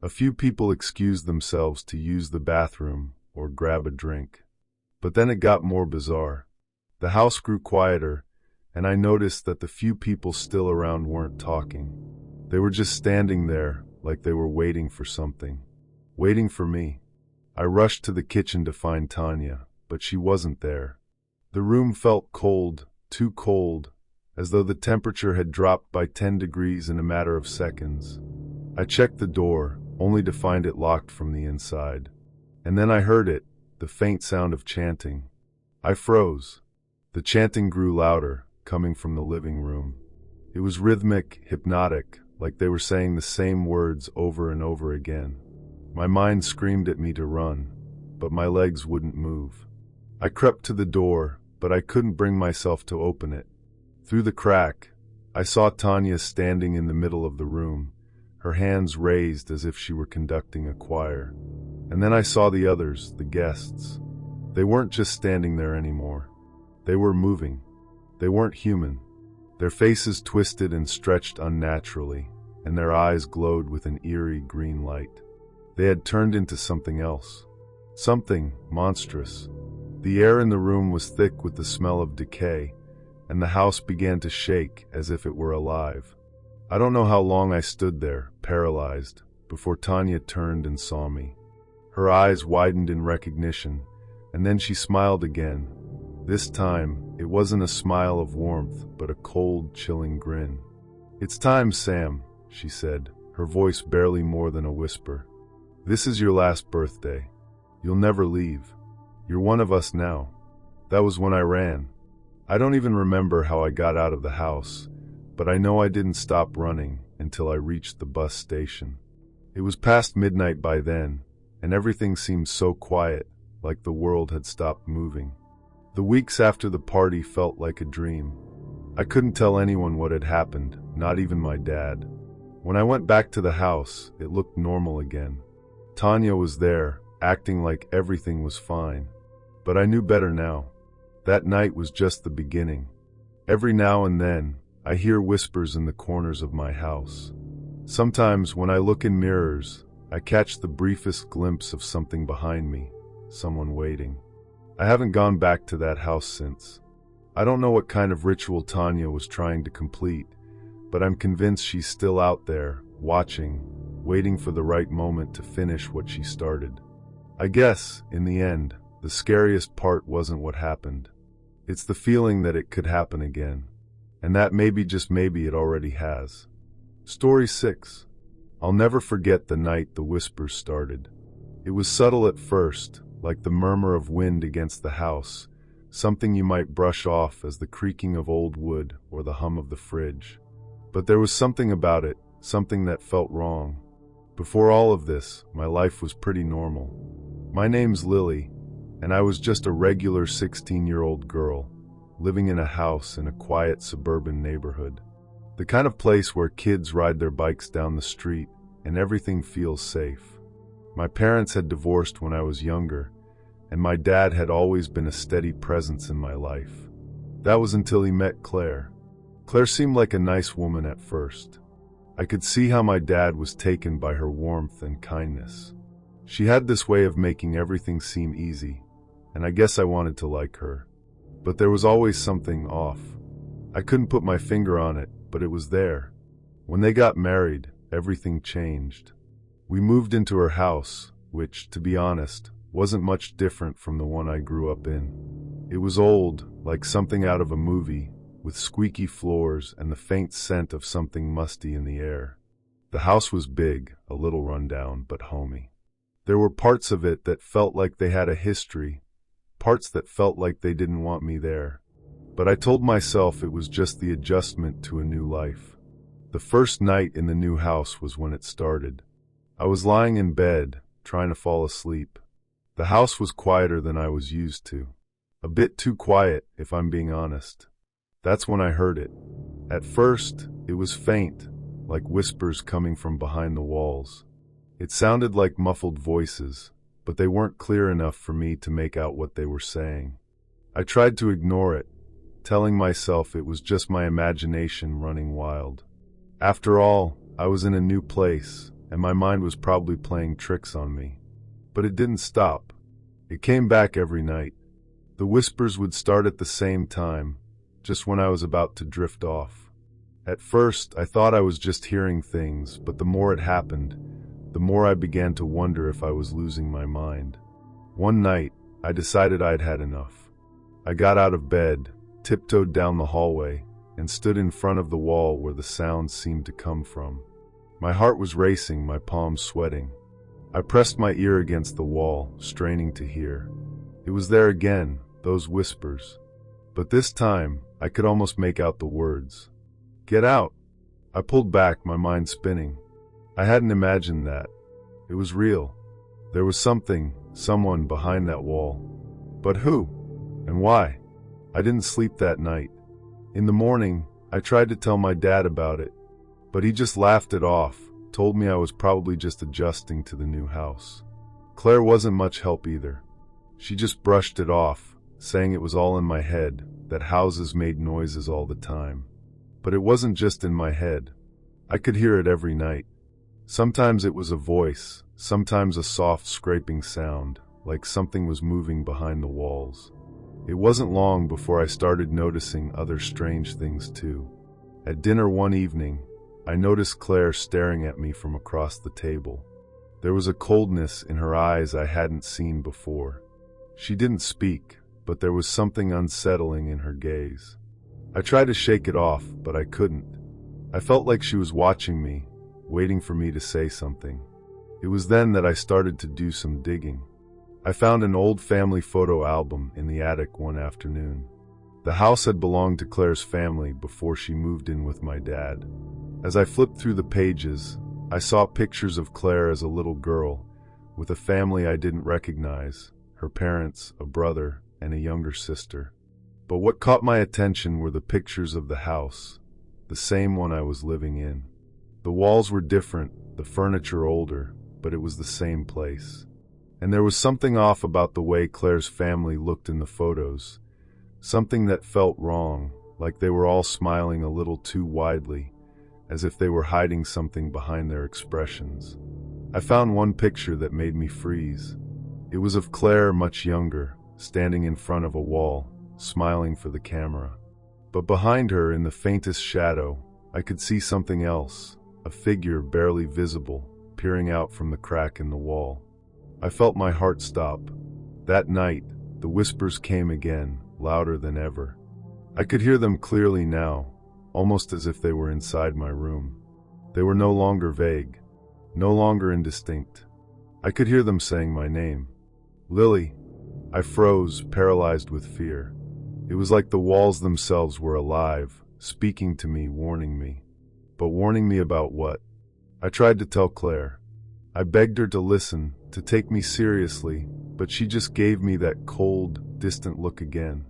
A few people excused themselves to use the bathroom or grab a drink. But then it got more bizarre. The house grew quieter, and I noticed that the few people still around weren't talking. They were just standing there, like they were waiting for something. Waiting for me. I rushed to the kitchen to find Tanya, but she wasn't there. The room felt cold, too cold, as though the temperature had dropped by 10 degrees in a matter of seconds. I checked the door, only to find it locked from the inside. And then I heard it, the faint sound of chanting. I froze. The chanting grew louder, coming from the living room. It was rhythmic, hypnotic, like they were saying the same words over and over again. My mind screamed at me to run, but my legs wouldn't move. I crept to the door, but I couldn't bring myself to open it. Through the crack, I saw Tanya standing in the middle of the room, her hands raised as if she were conducting a choir. And then I saw the others, the guests. They weren't just standing there anymore. They were moving. They weren't human. Their faces twisted and stretched unnaturally, and their eyes glowed with an eerie green light. They had turned into something else. Something monstrous. The air in the room was thick with the smell of decay, and the house began to shake as if it were alive. I don't know how long I stood there, paralyzed, before Tanya turned and saw me. Her eyes widened in recognition, and then she smiled again. This time, it wasn't a smile of warmth, but a cold, chilling grin. "It's time, Sam," she said, her voice barely more than a whisper. "This is your last birthday. You'll never leave. You're one of us now." That was when I ran. I don't even remember how I got out of the house, but I know I didn't stop running until I reached the bus station. It was past midnight by then, and everything seemed so quiet, like the world had stopped moving. The weeks after the party felt like a dream. I couldn't tell anyone what had happened, not even my dad. When I went back to the house, it looked normal again. Tanya was there, acting like everything was fine. But I knew better now. That night was just the beginning. Every now and then, I hear whispers in the corners of my house. Sometimes when I look in mirrors, I catch the briefest glimpse of something behind me, someone waiting. I haven't gone back to that house since. I don't know what kind of ritual Tanya was trying to complete, but I'm convinced she's still out there, watching, waiting for the right moment to finish what she started. I guess, in the end, the scariest part wasn't what happened. It's the feeling that it could happen again, and that maybe, just maybe, it already has. Story 6. I'll never forget the night the whispers started. It was subtle at first, like the murmur of wind against the house, something you might brush off as the creaking of old wood or the hum of the fridge. But there was something about it, something that felt wrong. Before all of this, my life was pretty normal. My name's Lily, and I was just a regular 16-year-old girl, living in a house in a quiet suburban neighborhood. The kind of place where kids ride their bikes down the street and everything feels safe. My parents had divorced when I was younger, and my dad had always been a steady presence in my life. That was until he met Claire. Claire seemed like a nice woman at first. I could see how my dad was taken by her warmth and kindness. She had this way of making everything seem easy, and I guess I wanted to like her. But there was always something off. I couldn't put my finger on it, but it was there. When they got married, everything changed. We moved into her house, which, to be honest, wasn't much different from the one I grew up in. It was old, like something out of a movie, with squeaky floors and the faint scent of something musty in the air. The house was big, a little rundown, but homey. There were parts of it that felt like they had a history, parts that felt like they didn't want me there. But I told myself it was just the adjustment to a new life. The first night in the new house was when it started. I was lying in bed, trying to fall asleep. The house was quieter than I was used to. A bit too quiet, if I'm being honest. That's when I heard it. At first, it was faint, like whispers coming from behind the walls. It sounded like muffled voices, but they weren't clear enough for me to make out what they were saying. I tried to ignore it, telling myself it was just my imagination running wild. After all, I was in a new place, and my mind was probably playing tricks on me. But it didn't stop. It came back every night. The whispers would start at the same time, just when I was about to drift off. At first, I thought I was just hearing things, but the more it happened, the more I began to wonder if I was losing my mind. One night, I decided I'd had enough. I got out of bed, tiptoed down the hallway, and stood in front of the wall where the sounds seemed to come from. My heart was racing, my palms sweating. I pressed my ear against the wall, straining to hear. It was there again, those whispers. But this time, I could almost make out the words. "Get out!" I pulled back, my mind spinning. I hadn't imagined that. It was real. There was someone behind that wall. But who? And why? I didn't sleep that night. In the morning, I tried to tell my dad about it, but he just laughed it off, told me I was probably just adjusting to the new house. Claire wasn't much help either. She just brushed it off, saying it was all in my head, that houses made noises all the time. But it wasn't just in my head. I could hear it every night. Sometimes it was a voice, sometimes a soft scraping sound, like something was moving behind the walls. It wasn't long before I started noticing other strange things too. At dinner one evening, I noticed Claire staring at me from across the table. There was a coldness in her eyes I hadn't seen before. She didn't speak, but there was something unsettling in her gaze. I tried to shake it off, but I couldn't. I felt like she was watching me, waiting for me to say something. It was then that I started to do some digging. I found an old family photo album in the attic one afternoon. The house had belonged to Claire's family before she moved in with my dad. As I flipped through the pages, I saw pictures of Claire as a little girl, with a family I didn't recognize, her parents, a brother, and a younger sister. But what caught my attention were the pictures of the house, the same one I was living in. The walls were different, the furniture older, but it was the same place. And there was something off about the way Claire's family looked in the photos, something that felt wrong, like they were all smiling a little too widely, as if they were hiding something behind their expressions. I found one picture that made me freeze. It was of Claire, much younger, standing in front of a wall, smiling for the camera. But behind her, in the faintest shadow, I could see something else, a figure barely visible, peering out from the crack in the wall. I felt my heart stop. That night, the whispers came again, louder than ever. I could hear them clearly now, almost as if they were inside my room. They were no longer vague, no longer indistinct. I could hear them saying my name. Lily. I froze, paralyzed with fear. It was like the walls themselves were alive, speaking to me, warning me. But warning me about what? I tried to tell Claire. I begged her to listen, to take me seriously, but she just gave me that cold, distant look again.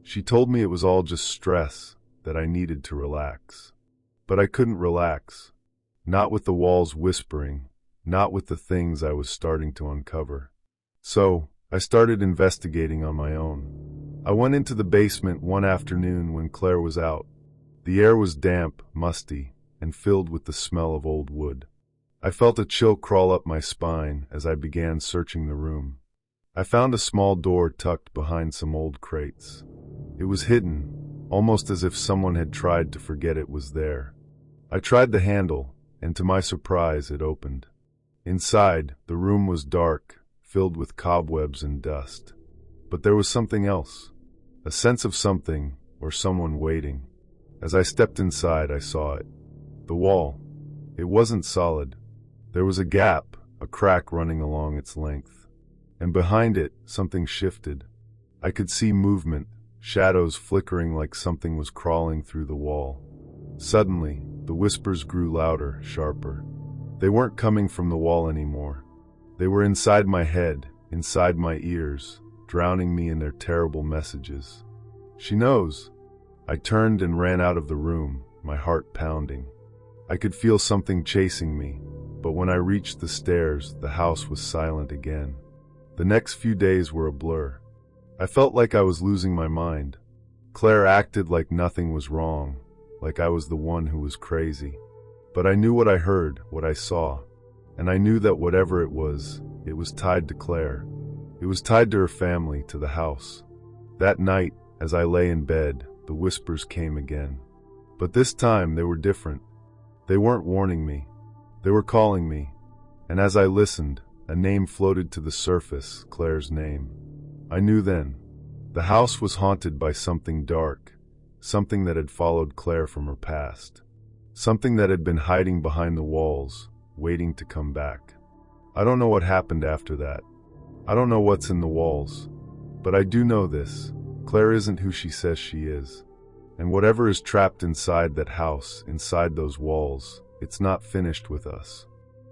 She told me it was all just stress, that I needed to relax. But I couldn't relax. Not with the walls whispering, not with the things I was starting to uncover. So, I started investigating on my own. I went into the basement one afternoon when Claire was out. The air was damp, musty, and filled with the smell of old wood. I felt a chill crawl up my spine as I began searching the room. I found a small door tucked behind some old crates. It was hidden, almost as if someone had tried to forget it was there. I tried the handle, and to my surprise, it opened. Inside, the room was dark, filled with cobwebs and dust. But there was something else, a sense of something, or someone waiting. As I stepped inside, I saw it. The wall. It wasn't solid. There was a gap, a crack running along its length. And behind it, something shifted. I could see movement, shadows flickering like something was crawling through the wall. Suddenly, the whispers grew louder, sharper. They weren't coming from the wall anymore. They were inside my head, inside my ears, drowning me in their terrible messages. She knows. I turned and ran out of the room, my heart pounding. I could feel something chasing me, but when I reached the stairs, the house was silent again. The next few days were a blur. I felt like I was losing my mind. Claire acted like nothing was wrong, like I was the one who was crazy. But I knew what I heard, what I saw, and I knew that whatever it was tied to Claire. It was tied to her family, to the house. That night, as I lay in bed, the whispers came again. But this time they were different. They weren't warning me. They were calling me. And as I listened, a name floated to the surface, Claire's name. I knew then. The house was haunted by something dark, something that had followed Claire from her past. Something that had been hiding behind the walls, waiting to come back. I don't know what happened after that. I don't know what's in the walls. But I do know this. Claire isn't who she says she is. And whatever is trapped inside that house, inside those walls, it's not finished with us.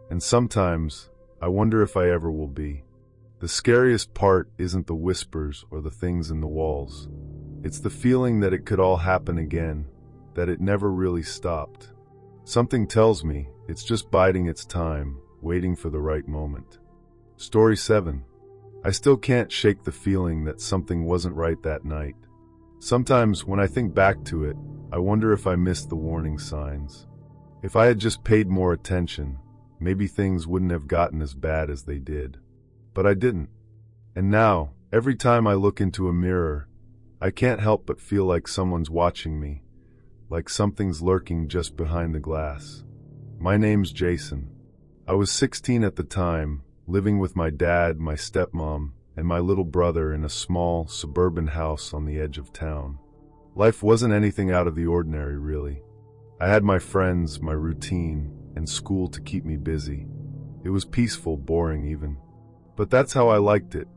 And sometimes, I wonder if I ever will be. The scariest part isn't the whispers or the things in the walls. It's the feeling that it could all happen again, that it never really stopped. Something tells me it's just biding its time, waiting for the right moment. Story 7. I still can't shake the feeling that something wasn't right that night. Sometimes when I think back to it, I wonder if I missed the warning signs. If I had just paid more attention, maybe things wouldn't have gotten as bad as they did. But I didn't. And now, every time I look into a mirror, I can't help but feel like someone's watching me, like something's lurking just behind the glass. My name's Jason. I was 16 at the time, living with my dad, my stepmom, and my little brother in a small, suburban house on the edge of town. Life wasn't anything out of the ordinary, really. I had my friends, my routine, and school to keep me busy. It was peaceful, boring even. But that's how I liked it.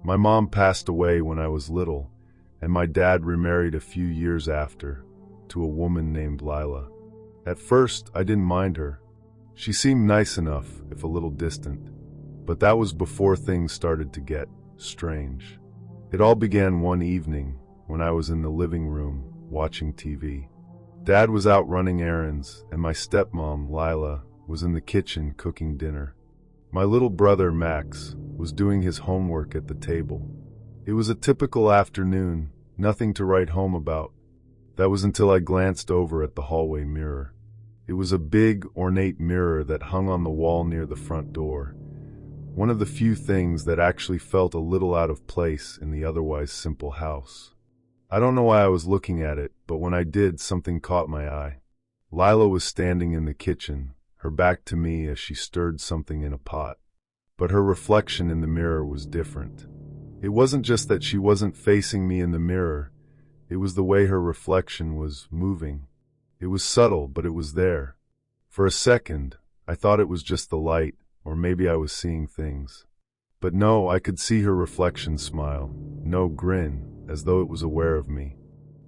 My mom passed away when I was little, and my dad remarried a few years after, to a woman named Lila. At first, I didn't mind her. She seemed nice enough, if a little distant. But that was before things started to get strange. It all began one evening when I was in the living room watching TV. Dad was out running errands, and my stepmom, Lila, was in the kitchen cooking dinner. My little brother, Max, was doing his homework at the table. It was a typical afternoon, nothing to write home about. That was until I glanced over at the hallway mirror. It was a big, ornate mirror that hung on the wall near the front door. One of the few things that actually felt a little out of place in the otherwise simple house. I don't know why I was looking at it, but when I did, something caught my eye. Lila was standing in the kitchen, her back to me as she stirred something in a pot. But her reflection in the mirror was different. It wasn't just that she wasn't facing me in the mirror, it was the way her reflection was moving. It was subtle, but it was there. For a second, I thought it was just the light, or maybe I was seeing things. But no, I could see her reflection smile, no grin, as though it was aware of me.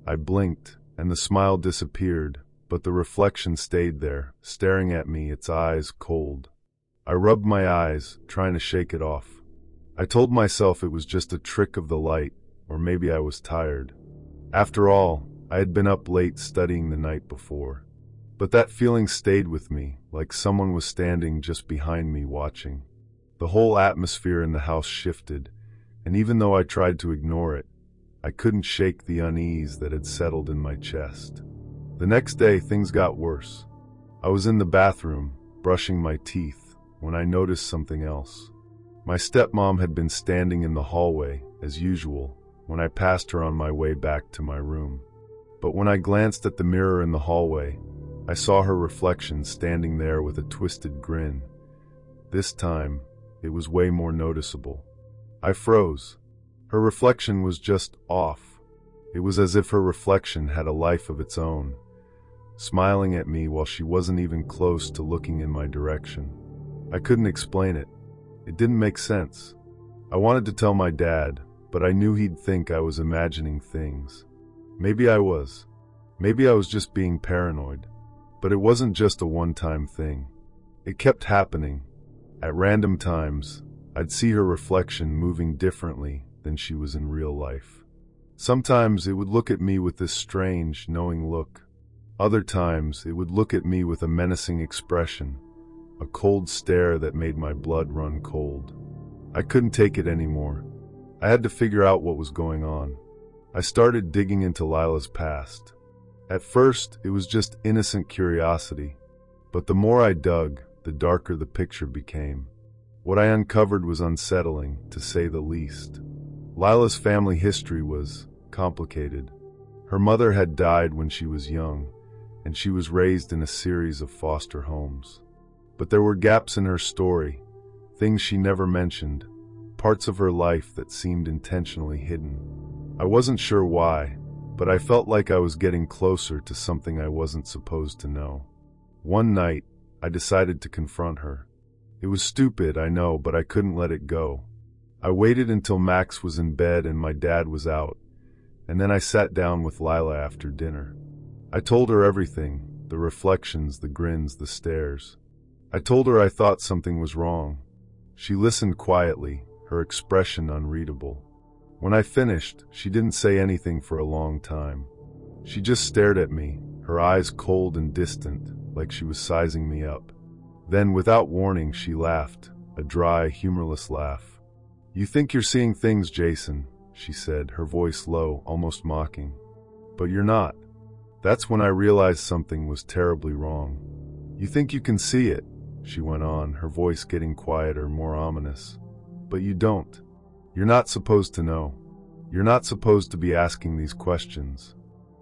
I blinked, and the smile disappeared, but the reflection stayed there, staring at me, its eyes cold. I rubbed my eyes, trying to shake it off. I told myself it was just a trick of the light, or maybe I was tired. After all, I had been up late studying the night before. But that feeling stayed with me, like someone was standing just behind me watching. The whole atmosphere in the house shifted, and even though I tried to ignore it, I couldn't shake the unease that had settled in my chest. The next day, things got worse. I was in the bathroom, brushing my teeth, when I noticed something else. My stepmom had been standing in the hallway, as usual, when I passed her on my way back to my room. But when I glanced at the mirror in the hallway, I saw her reflection standing there with a twisted grin. This time, it was way more noticeable. I froze. Her reflection was just off. It was as if her reflection had a life of its own, smiling at me while she wasn't even close to looking in my direction. I couldn't explain it. It didn't make sense. I wanted to tell my dad, but I knew he'd think I was imagining things. Maybe I was. Maybe I was just being paranoid. But it wasn't just a one-time thing. It kept happening. At random times, I'd see her reflection moving differently than she was in real life. Sometimes it would look at me with this strange, knowing look. Other times it would look at me with a menacing expression, a cold stare that made my blood run cold. I couldn't take it anymore. I had to figure out what was going on. I started digging into Lila's past. At first, it was just innocent curiosity, but the more I dug, the darker the picture became. What I uncovered was unsettling, to say the least. Lila's family history was complicated. Her mother had died when she was young, and she was raised in a series of foster homes. But there were gaps in her story, things she never mentioned, parts of her life that seemed intentionally hidden. I wasn't sure why, but I felt like I was getting closer to something I wasn't supposed to know. One night, I decided to confront her. It was stupid, I know, but I couldn't let it go. I waited until Max was in bed and my dad was out, and then I sat down with Lila after dinner. I told her everything, the reflections, the grins, the stares. I told her I thought something was wrong. She listened quietly, her expression unreadable. When I finished, she didn't say anything for a long time. She just stared at me, her eyes cold and distant, like she was sizing me up. Then, without warning, she laughed, a dry, humorless laugh. "You think you're seeing things, Jason," she said, her voice low, almost mocking. "But you're not." That's when I realized something was terribly wrong. "You think you can see it," she went on, her voice getting quieter, more ominous. "But you don't. You're not supposed to know. You're not supposed to be asking these questions."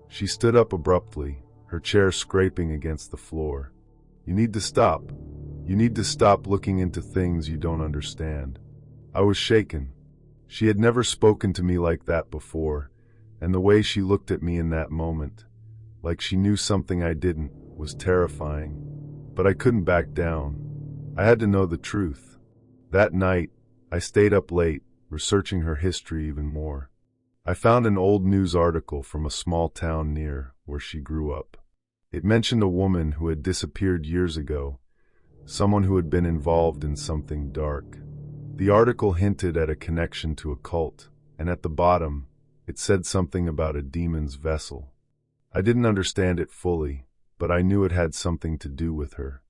She stood up abruptly, her chair scraping against the floor. "You need to stop. You need to stop looking into things you don't understand." I was shaken. She had never spoken to me like that before, and the way she looked at me in that moment, like she knew something I didn't, was terrifying. But I couldn't back down. I had to know the truth. That night, I stayed up late, researching her history even more. I found an old news article from a small town near where she grew up. It mentioned a woman who had disappeared years ago, someone who had been involved in something dark. The article hinted at a connection to a cult, and at the bottom, it said something about a demon's vessel. I didn't understand it fully, but I knew it had something to do with her.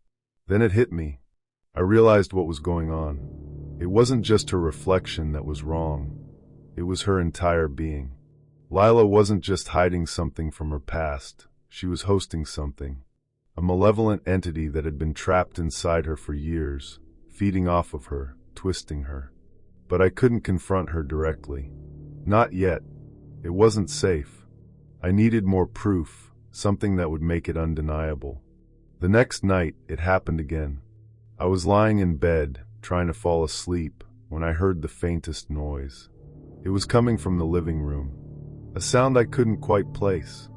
Then it hit me. I realized what was going on. It wasn't just her reflection that was wrong. It was her entire being. Lila wasn't just hiding something from her past. She was hosting something. A malevolent entity that had been trapped inside her for years, feeding off of her, twisting her. But I couldn't confront her directly. Not yet. It wasn't safe. I needed more proof, something that would make it undeniable. The next night, it happened again. I was lying in bed, trying to fall asleep, when I heard the faintest noise. It was coming from the living room. A sound I couldn't quite place.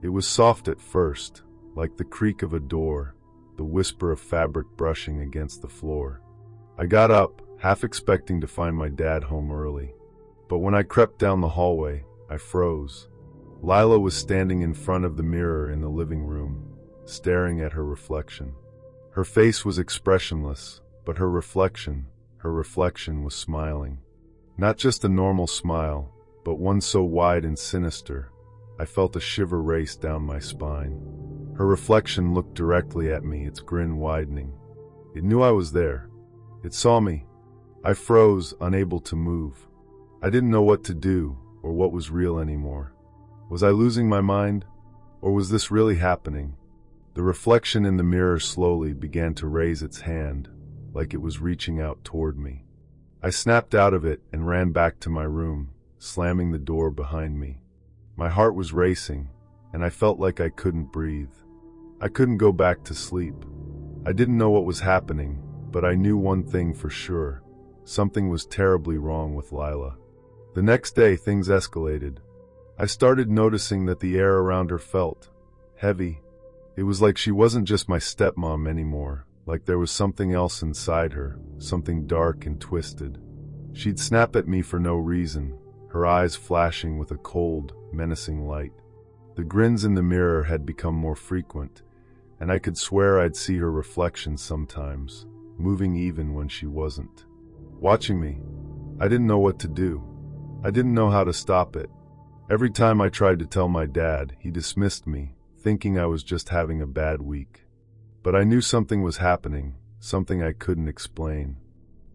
It was soft at first, like the creak of a door, the whisper of fabric brushing against the floor. I got up, half expecting to find my dad home early. But when I crept down the hallway, I froze. Lila was standing in front of the mirror in the living room, staring at her reflection. Her face was expressionless, but her reflection was smiling. Not just a normal smile, but one so wide and sinister, I felt a shiver race down my spine. Her reflection looked directly at me, its grin widening. It knew I was there. It saw me. I froze, unable to move. I didn't know what to do, or what was real anymore. Was I losing my mind? Or was this really happening? The reflection in the mirror slowly began to raise its hand, like it was reaching out toward me. I snapped out of it and ran back to my room, slamming the door behind me. My heart was racing, and I felt like I couldn't breathe. I couldn't go back to sleep. I didn't know what was happening, but I knew one thing for sure. Something was terribly wrong with Lila. The next day, things escalated. I started noticing that the air around her felt heavy. It was like she wasn't just my stepmom anymore, like there was something else inside her, something dark and twisted. She'd snap at me for no reason, her eyes flashing with a cold, menacing light. The grins in the mirror had become more frequent, and I could swear I'd see her reflection sometimes, moving even when she wasn't. Watching me. I didn't know what to do. I didn't know how to stop it. Every time I tried to tell my dad, he dismissed me, thinking I was just having a bad week. But I knew something was happening, something I couldn't explain.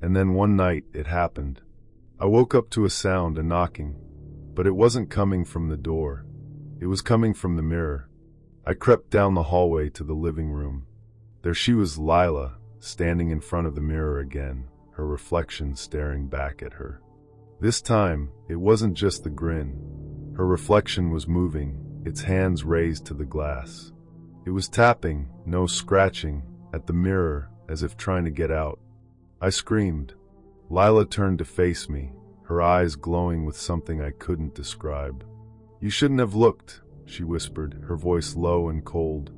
And then one night, it happened. I woke up to a sound, a knocking, but it wasn't coming from the door. It was coming from the mirror. I crept down the hallway to the living room. There she was, Lila, standing in front of the mirror again, her reflection staring back at her. This time, it wasn't just the grin. Her reflection was moving, its hands raised to the glass. It was tapping, no scratching, at the mirror as if trying to get out. I screamed. Lila turned to face me, her eyes glowing with something I couldn't describe. "You shouldn't have looked," she whispered, her voice low and cold.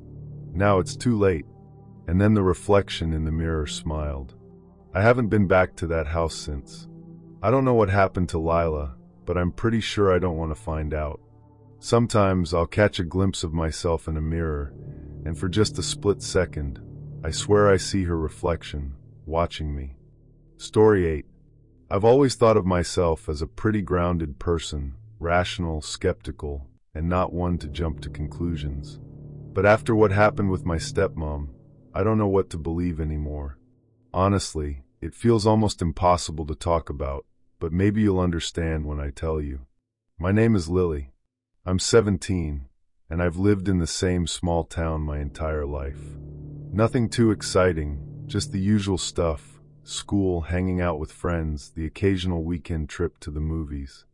"Now it's too late." And then the reflection in the mirror smiled. I haven't been back to that house since. I don't know what happened to Lila, but I'm pretty sure I don't want to find out. Sometimes I'll catch a glimpse of myself in a mirror, and for just a split second, I swear I see her reflection, watching me. Story 8. I've always thought of myself as a pretty grounded person, rational, skeptical, and not one to jump to conclusions. But after what happened with my stepmom, I don't know what to believe anymore. Honestly, it feels almost impossible to talk about, but maybe you'll understand when I tell you. My name is Lily. I'm 17, and I've lived in the same small town my entire life. Nothing too exciting, just the usual stuff: school, hanging out with friends, the occasional weekend trip to the movies.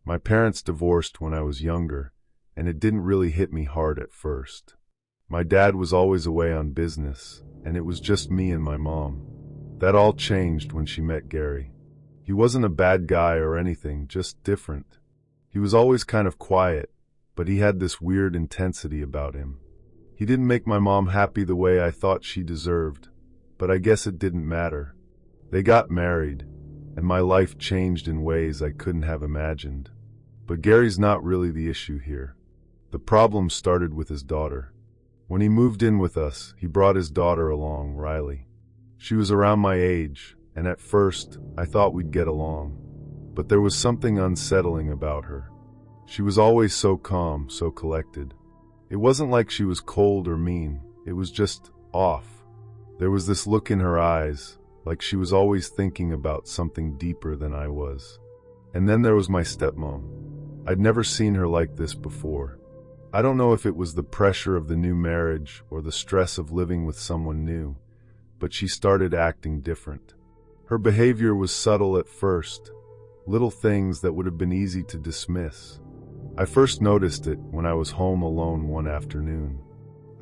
My parents divorced when I was younger, and it didn't really hit me hard at first. My dad was always away on business, and it was just me and my mom. That all changed when she met Gary. He wasn't a bad guy or anything, just different. He was always kind of quiet, but he had this weird intensity about him. He didn't make my mom happy the way I thought she deserved, but I guess it didn't matter. They got married, and my life changed in ways I couldn't have imagined. But Gary's not really the issue here. The problem started with his daughter. When he moved in with us, he brought his daughter along, Riley. She was around my age, and at first, I thought we'd get along. but there was something unsettling about her. She was always so calm, so collected. It wasn't like she was cold or mean, it was just off. There was this look in her eyes, like she was always thinking about something deeper than I was. And then there was my stepmom. I'd never seen her like this before. I don't know if it was the pressure of the new marriage or the stress of living with someone new, but she started acting different. Her behavior was subtle at first, little things that would have been easy to dismiss. I first noticed it when I was home alone one afternoon.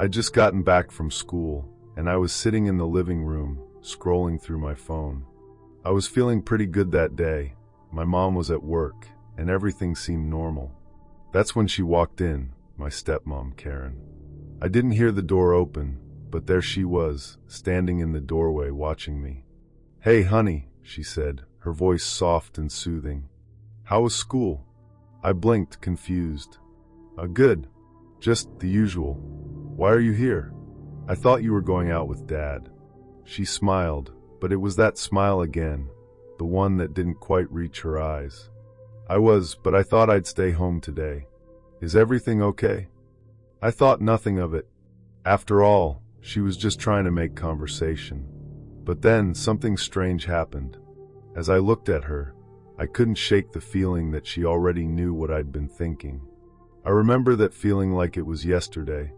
I'd just gotten back from school, and I was sitting in the living room, scrolling through my phone. I was feeling pretty good that day. My mom was at work, and everything seemed normal. That's when she walked in, my stepmom, Karen. I didn't hear the door open, but there she was, standing in the doorway watching me. "Hey, honey," she said, her voice soft and soothing. "How was school?" I blinked, confused. Good. Just the usual. Why are you here?" "I thought you were going out with Dad." She smiled, but it was that smile again, the one that didn't quite reach her eyes. "I was, but I thought I'd stay home today. Is everything okay?" I thought nothing of it. After all, she was just trying to make conversation. But then something strange happened. As I looked at her, I couldn't shake the feeling that she already knew what I'd been thinking. I remember that feeling like it was yesterday.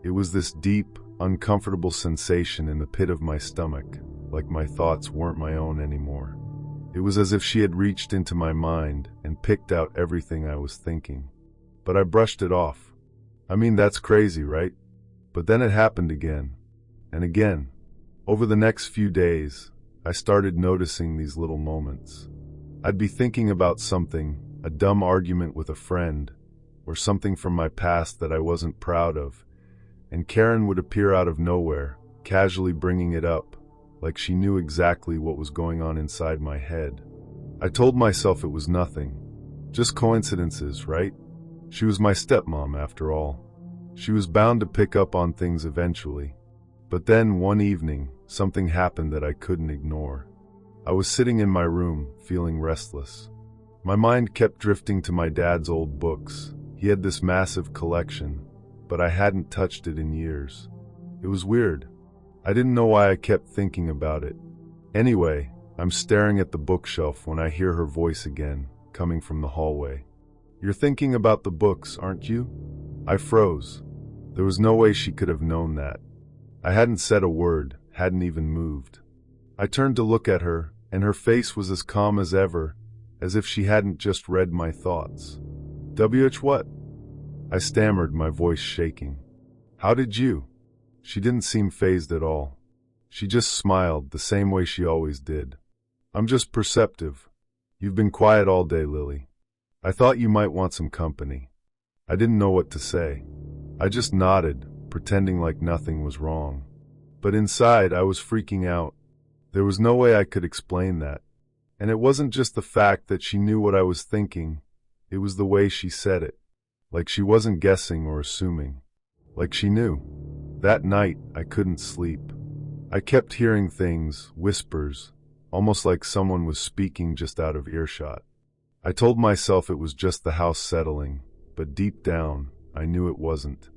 It was this deep, uncomfortable sensation in the pit of my stomach, like my thoughts weren't my own anymore. It was as if she had reached into my mind and picked out everything I was thinking. But I brushed it off. I mean, that's crazy, right? But then it happened again, and again. Over the next few days, I started noticing these little moments. I'd be thinking about something, a dumb argument with a friend, or something from my past that I wasn't proud of, and Karen would appear out of nowhere, casually bringing it up, like she knew exactly what was going on inside my head. I told myself it was nothing, just coincidences, right? She was my stepmom, after all. She was bound to pick up on things eventually. But then, one evening, something happened that I couldn't ignore. I was sitting in my room, feeling restless. My mind kept drifting to my dad's old books. He had this massive collection, but I hadn't touched it in years. It was weird. I didn't know why I kept thinking about it. Anyway, I'm staring at the bookshelf when I hear her voice again, coming from the hallway. "You're thinking about the books, aren't you?" I froze. There was no way she could have known that. I hadn't said a word, hadn't even moved. I turned to look at her, and her face was as calm as ever, as if she hadn't just read my thoughts. What?" I stammered, my voice shaking. "How did you?" She didn't seem fazed at all. She just smiled, the same way she always did. "I'm just perceptive. You've been quiet all day, Lily. I thought you might want some company." I didn't know what to say. I just nodded, pretending like nothing was wrong. But inside, I was freaking out. There was no way I could explain that. And it wasn't just the fact that she knew what I was thinking, it was the way she said it. Like she wasn't guessing or assuming. Like she knew. That night, I couldn't sleep. I kept hearing things, whispers, almost like someone was speaking just out of earshot. I told myself it was just the house settling, but deep down, I knew it wasn't.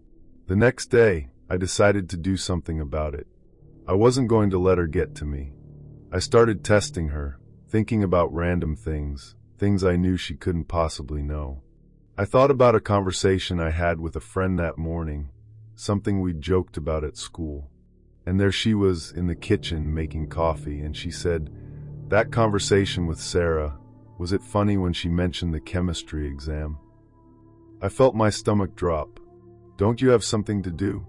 The next day, I decided to do something about it. I wasn't going to let her get to me. I started testing her, thinking about random things, things I knew she couldn't possibly know. I thought about a conversation I had with a friend that morning, something we'd joked about at school. And there she was in the kitchen making coffee, and she said, "That conversation with Sarah, was it funny when she mentioned the chemistry exam?" I felt my stomach drop. "Don't you have something to do?"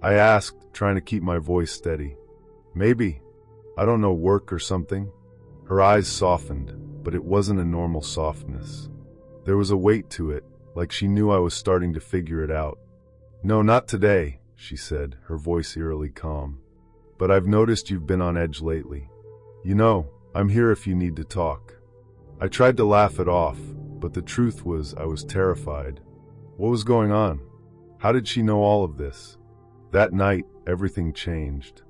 I asked, trying to keep my voice steady. "Maybe. I don't know, work or something." Her eyes softened, but it wasn't a normal softness. There was a weight to it, like she knew I was starting to figure it out. "No, not today," she said, her voice eerily calm. "But I've noticed you've been on edge lately. You know, I'm here if you need to talk." I tried to laugh it off, but the truth was I was terrified. What was going on? How did she know all of this? That night, everything changed.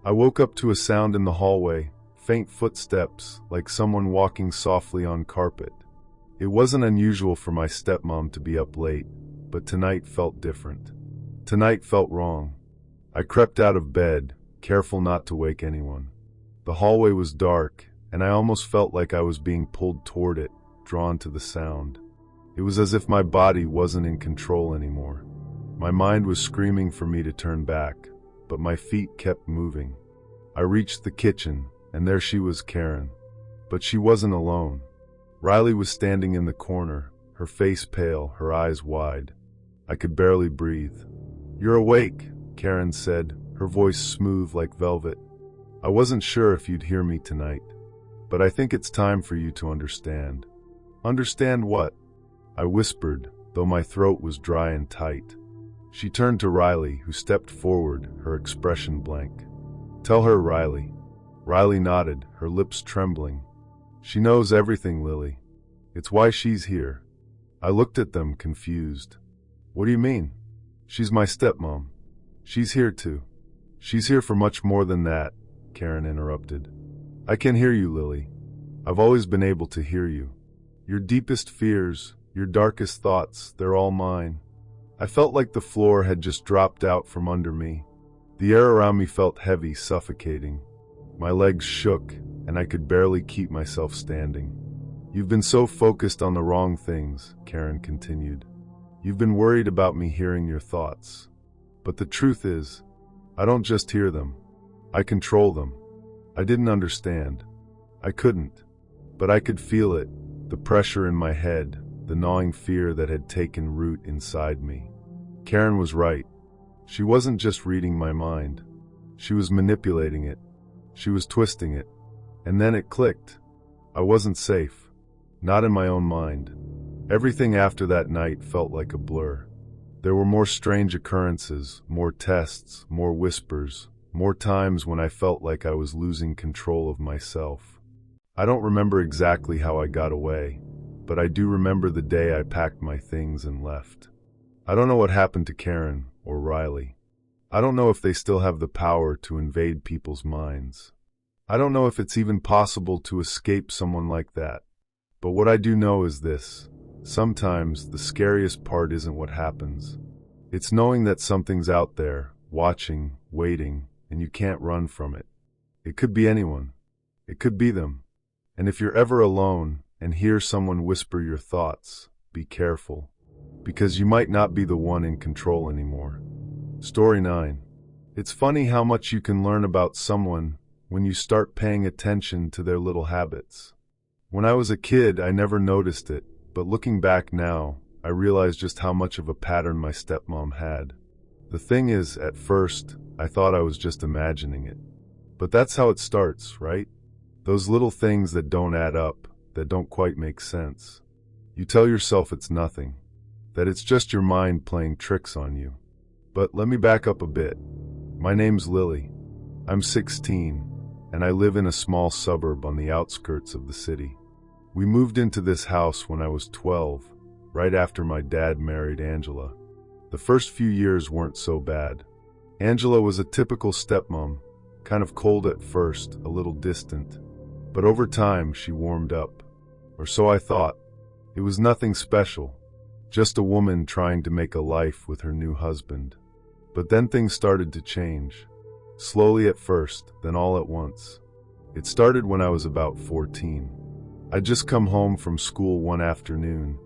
I woke up to a sound in the hallway, faint footsteps, like someone walking softly on carpet. It wasn't unusual for my stepmom to be up late, but tonight felt different. Tonight felt wrong. I crept out of bed, careful not to wake anyone. The hallway was dark, and I almost felt like I was being pulled toward it, drawn to the sound. It was as if my body wasn't in control anymore. My mind was screaming for me to turn back, but my feet kept moving. I reached the kitchen, and there she was, Karen. But she wasn't alone. Riley was standing in the corner, her face pale, her eyes wide. I could barely breathe. "You're awake," Karen said, her voice smooth like velvet. "I wasn't sure if you'd hear me tonight, but I think it's time for you to understand." "Understand what?" I whispered, though my throat was dry and tight. She turned to Riley, who stepped forward, her expression blank. "Tell her, Riley." Riley nodded, her lips trembling. "She knows everything, Lily. It's why she's here." I looked at them, confused. "What do you mean?" "She's my stepmom. She's here too." "She's here for much more than that," Karen interrupted. "I can hear you, Lily. I've always been able to hear you. Your deepest fears, your darkest thoughts, they're all mine." I felt like the floor had just dropped out from under me. The air around me felt heavy, suffocating. My legs shook, and I could barely keep myself standing. "You've been so focused on the wrong things," Karen continued. "You've been worried about me hearing your thoughts. But the truth is, I don't just hear them. I control them. I didn't understand. I couldn't. But I could feel it, the pressure in my head, the gnawing fear that had taken root inside me." Karen was right. She wasn't just reading my mind. She was manipulating it. She was twisting it. And then it clicked. I wasn't safe. Not in my own mind. Everything after that night felt like a blur. There were more strange occurrences, more tests, more whispers, more times when I felt like I was losing control of myself. I don't remember exactly how I got away, but I do remember the day I packed my things and left. I don't know what happened to Karen or Riley. I don't know if they still have the power to invade people's minds. I don't know if it's even possible to escape someone like that. But what I do know is this: sometimes the scariest part isn't what happens. It's knowing that something's out there, watching, waiting, and you can't run from it. It could be anyone. It could be them. And if you're ever alone and hear someone whisper your thoughts, be careful, because you might not be the one in control anymore. Story 9. It's funny how much you can learn about someone when you start paying attention to their little habits. When I was a kid, I never noticed it, but looking back now, I realize just how much of a pattern my stepmom had. The thing is, at first, I thought I was just imagining it. But that's how it starts, right? Those little things that don't add up, that don't quite make sense. You tell yourself it's nothing, that it's just your mind playing tricks on you. But let me back up a bit. My name's Lily. I'm 16, and I live in a small suburb on the outskirts of the city. We moved into this house when I was 12, right after my dad married Angela. The first few years weren't so bad. Angela was a typical stepmom, kind of cold at first, a little distant. But over time, she warmed up. Or so I thought. It was nothing special, just a woman trying to make a life with her new husband. But then things started to change. Slowly at first, then all at once. It started when I was about 14. I'd just come home from school one afternoon,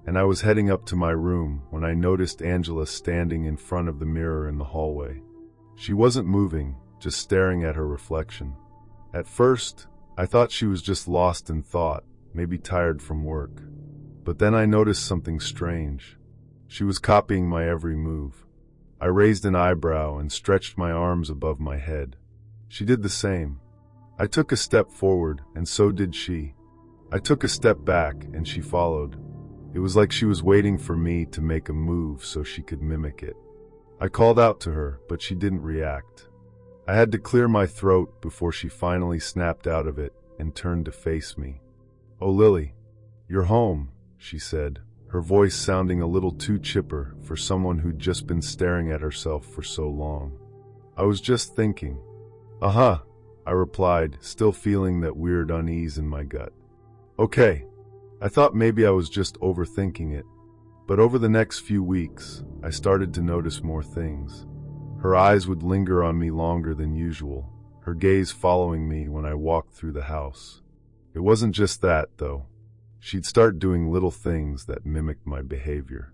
and I was heading up to my room when I noticed Angela standing in front of the mirror in the hallway. She wasn't moving, just staring at her reflection. At first, I thought she was just lost in thought, maybe tired from work. But then I noticed something strange. She was copying my every move. I raised an eyebrow and stretched my arms above my head. She did the same. I took a step forward, and so did she. I took a step back, and she followed. It was like she was waiting for me to make a move so she could mimic it. I called out to her, but she didn't react. I had to clear my throat before she finally snapped out of it and turned to face me. "Oh, Lily, you're home," she said, her voice sounding a little too chipper for someone who'd just been staring at herself for so long. "I was just thinking." "Uh-huh," I replied, still feeling that weird unease in my gut. Okay. I thought maybe I was just overthinking it. But over the next few weeks, I started to notice more things. Her eyes would linger on me longer than usual, her gaze following me when I walked through the house. It wasn't just that, though. She'd start doing little things that mimicked my behavior.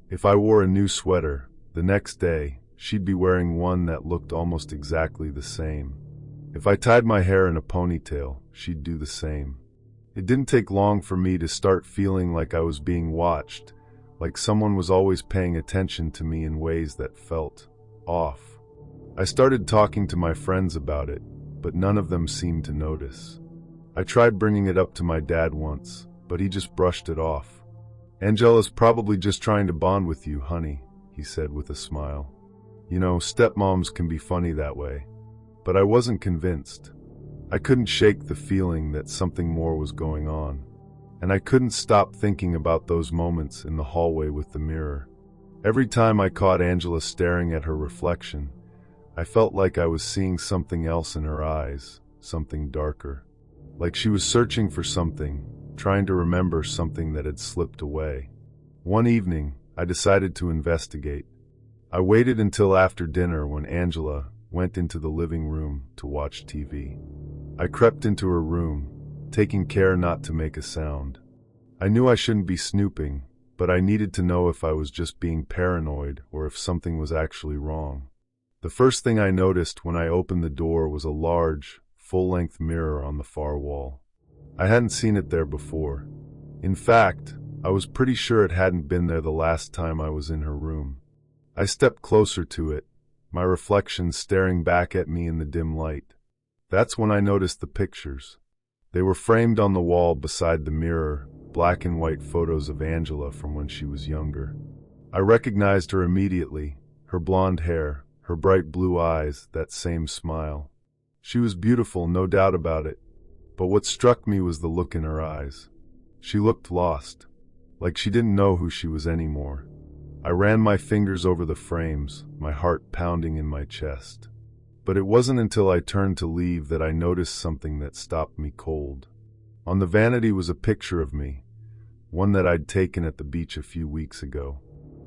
If I wore a new sweater, the next day, she'd be wearing one that looked almost exactly the same. If I tied my hair in a ponytail, she'd do the same. It didn't take long for me to start feeling like I was being watched, like someone was always paying attention to me in ways that felt off. I started talking to my friends about it, but none of them seemed to notice. I tried bringing it up to my dad once, but he just brushed it off. Angela's probably just trying to bond with you, honey, he said with a smile. You know, stepmoms can be funny that way. But I wasn't convinced. I couldn't shake the feeling that something more was going on. And I couldn't stop thinking about those moments in the hallway with the mirror. Every time I caught Angela staring at her reflection, I felt like I was seeing something else in her eyes, something darker. Like she was searching for something, trying to remember something that had slipped away. One evening, I decided to investigate. I waited until after dinner when Angela went into the living room to watch TV. I crept into her room, taking care not to make a sound. I knew I shouldn't be snooping, but I needed to know if I was just being paranoid or if something was actually wrong. The first thing I noticed when I opened the door was a large, full-length mirror on the far wall. I hadn't seen it there before. In fact, I was pretty sure it hadn't been there the last time I was in her room. I stepped closer to it, my reflection staring back at me in the dim light. That's when I noticed the pictures. They were framed on the wall beside the mirror, black and white photos of Angela from when she was younger. I recognized her immediately, her blonde hair, her bright blue eyes, that same smile. She was beautiful, no doubt about it, but what struck me was the look in her eyes. She looked lost, like she didn't know who she was anymore. I ran my fingers over the frames, my heart pounding in my chest. But it wasn't until I turned to leave that I noticed something that stopped me cold. On the vanity was a picture of me, one that I'd taken at the beach a few weeks ago.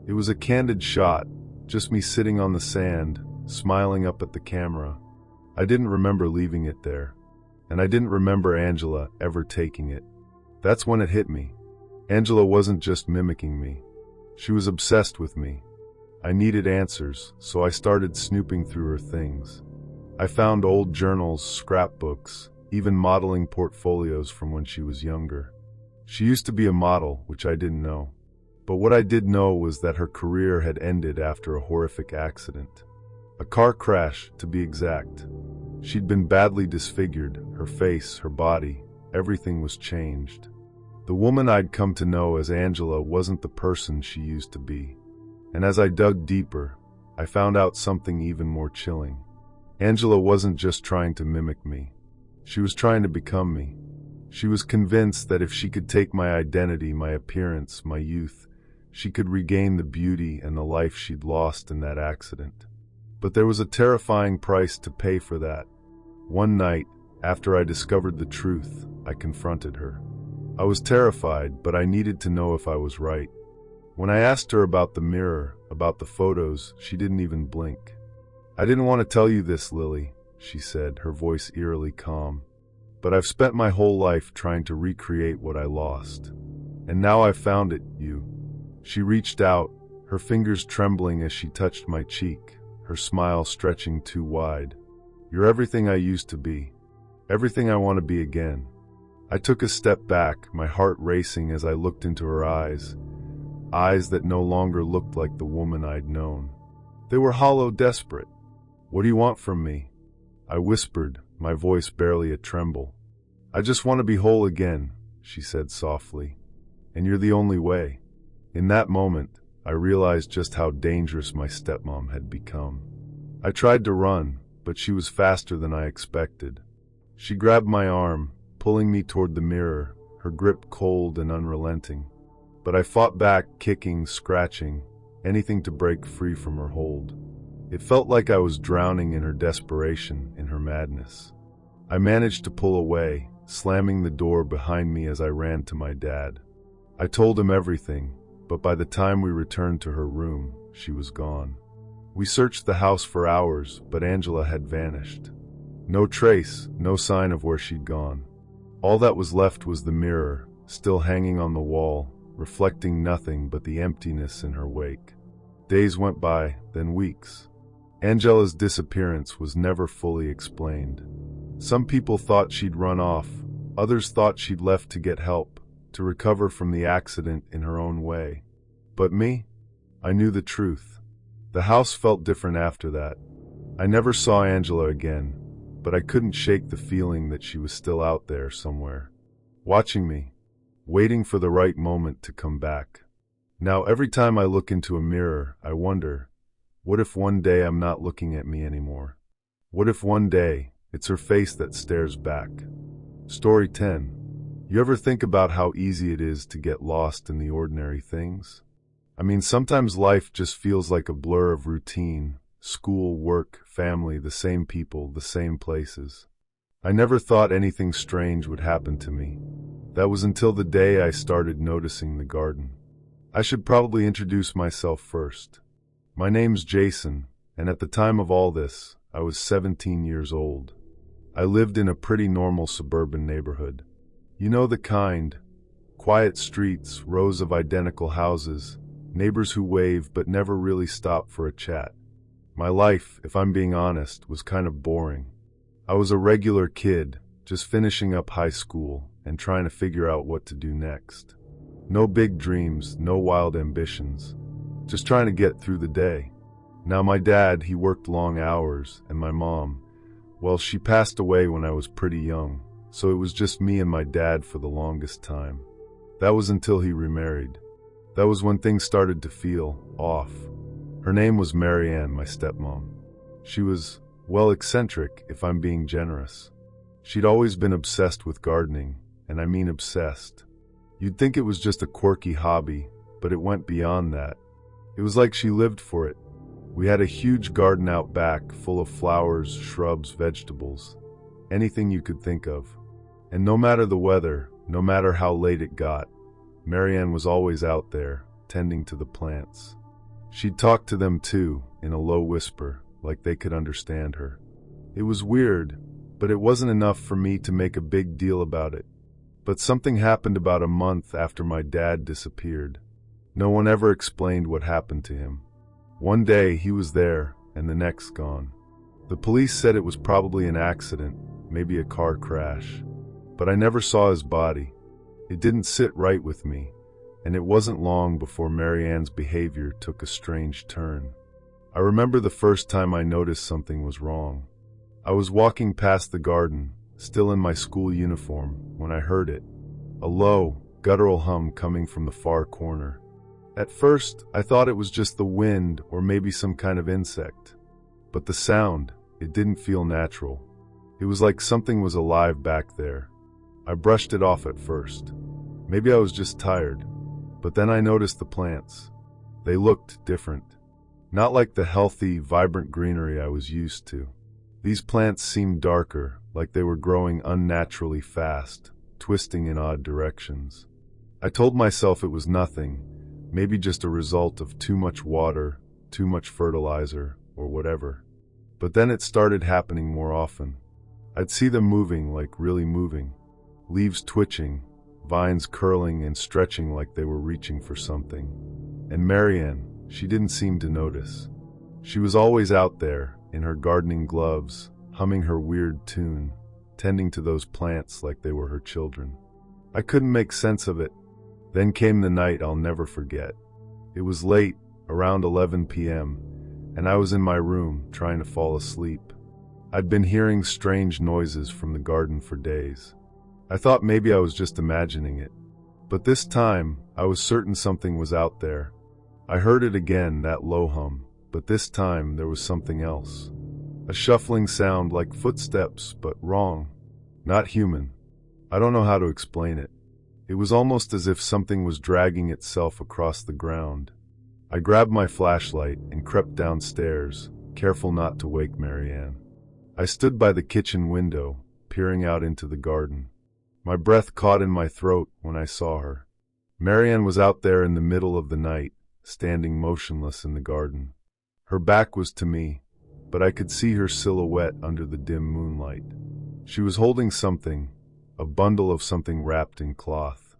It was a candid shot, just me sitting on the sand, smiling up at the camera. I didn't remember leaving it there, and I didn't remember Angela ever taking it. That's when it hit me. Angela wasn't just mimicking me. She was obsessed with me. I needed answers, so I started snooping through her things. I found old journals, scrapbooks, even modeling portfolios from when she was younger. She used to be a model, which I didn't know. But what I did know was that her career had ended after a horrific accident. A car crash, to be exact. She'd been badly disfigured, her face, her body, everything was changed. The woman I'd come to know as Angela wasn't the person she used to be. And as I dug deeper, I found out something even more chilling. Angela wasn't just trying to mimic me. She was trying to become me. She was convinced that if she could take my identity, my appearance, my youth, she could regain the beauty and the life she'd lost in that accident. But there was a terrifying price to pay for that. One night, after I discovered the truth, I confronted her. I was terrified, but I needed to know if I was right. When I asked her about the mirror, about the photos, she didn't even blink. I didn't want to tell you this, Lily, she said, her voice eerily calm. But I've spent my whole life trying to recreate what I lost. And now I've found it, you. She reached out, her fingers trembling as she touched my cheek, her smile stretching too wide. You're everything I used to be. Everything I want to be again. I took a step back, my heart racing as I looked into her eyes. Eyes that no longer looked like the woman I'd known. They were hollow, desperate. What do you want from me? I whispered, my voice barely a tremble. I just want to be whole again, she said softly. And you're the only way. In that moment, I realized just how dangerous my stepmom had become. I tried to run, but she was faster than I expected. She grabbed my arm, pulling me toward the mirror, her grip cold and unrelenting. But I fought back, kicking, scratching, anything to break free from her hold. It felt like I was drowning in her desperation, in her madness. I managed to pull away, slamming the door behind me as I ran to my dad. I told him everything, but by the time we returned to her room, she was gone. We searched the house for hours, but Angela had vanished. No trace, no sign of where she'd gone. All that was left was the mirror, still hanging on the wall, reflecting nothing but the emptiness in her wake. Days went by, then weeks. Angela's disappearance was never fully explained. Some people thought she'd run off, others thought she'd left to get help, to recover from the accident in her own way. But me? I knew the truth. The house felt different after that. I never saw Angela again, but I couldn't shake the feeling that she was still out there somewhere, watching me, waiting for the right moment to come back. Now every time I look into a mirror, I wonder, what if one day I'm not looking at me anymore? What if one day it's her face that stares back? Story 10. You ever think about how easy it is to get lost in the ordinary things? I mean, sometimes life just feels like a blur of routine. School, work, family, the same people, the same places. I never thought anything strange would happen to me. That was until the day I started noticing the garden. I should probably introduce myself first. My name's Jason, and at the time of all this, I was 17 years old. I lived in a pretty normal suburban neighborhood. You know the kind. Quiet streets, rows of identical houses, neighbors who wave but never really stop for a chat. My life, if I'm being honest, was kind of boring. I was a regular kid, just finishing up high school and trying to figure out what to do next. No big dreams, no wild ambitions. Just trying to get through the day. Now my dad, he worked long hours, and my mom, well, she passed away when I was pretty young, so it was just me and my dad for the longest time. That was until he remarried. That was when things started to feel off. Her name was Marianne, my stepmom. She was, well, eccentric, if I'm being generous. She'd always been obsessed with gardening, and I mean obsessed. You'd think it was just a quirky hobby, but it went beyond that. It was like she lived for it. We had a huge garden out back, full of flowers, shrubs, vegetables, anything you could think of. And no matter the weather, no matter how late it got, Marianne was always out there, tending to the plants. She'd talk to them too, in a low whisper, like they could understand her. It was weird, but it wasn't enough for me to make a big deal about it. But something happened about a month after my dad disappeared. No one ever explained what happened to him. One day he was there, and the next gone. The police said it was probably an accident, maybe a car crash. But I never saw his body. It didn't sit right with me, and it wasn't long before Marianne's behavior took a strange turn. I remember the first time I noticed something was wrong. I was walking past the garden, still in my school uniform, when I heard it. A low, guttural hum coming from the far corner. At first, I thought it was just the wind or maybe some kind of insect. But the sound, it didn't feel natural. It was like something was alive back there. I brushed it off at first. Maybe I was just tired. But then I noticed the plants. They looked different. Not like the healthy, vibrant greenery I was used to. These plants seemed darker, like they were growing unnaturally fast, twisting in odd directions. I told myself it was nothing, maybe just a result of too much water, too much fertilizer, or whatever. But then it started happening more often. I'd see them moving, like really moving. Leaves twitching, vines curling and stretching like they were reaching for something. And Marianne, she didn't seem to notice. She was always out there, in her gardening gloves, humming her weird tune, tending to those plants like they were her children. I couldn't make sense of it. Then came the night I'll never forget. It was late, around 11 p.m., and I was in my room, trying to fall asleep. I'd been hearing strange noises from the garden for days. I thought maybe I was just imagining it. But this time, I was certain something was out there. I heard it again, that low hum, but this time there was something else. A shuffling sound like footsteps, but wrong. Not human. I don't know how to explain it. It was almost as if something was dragging itself across the ground. I grabbed my flashlight and crept downstairs, careful not to wake Marianne. I stood by the kitchen window, peering out into the garden. My breath caught in my throat when I saw her. Marianne was out there in the middle of the night, standing motionless in the garden. Her back was to me, but I could see her silhouette under the dim moonlight. She was holding something, a bundle of something wrapped in cloth.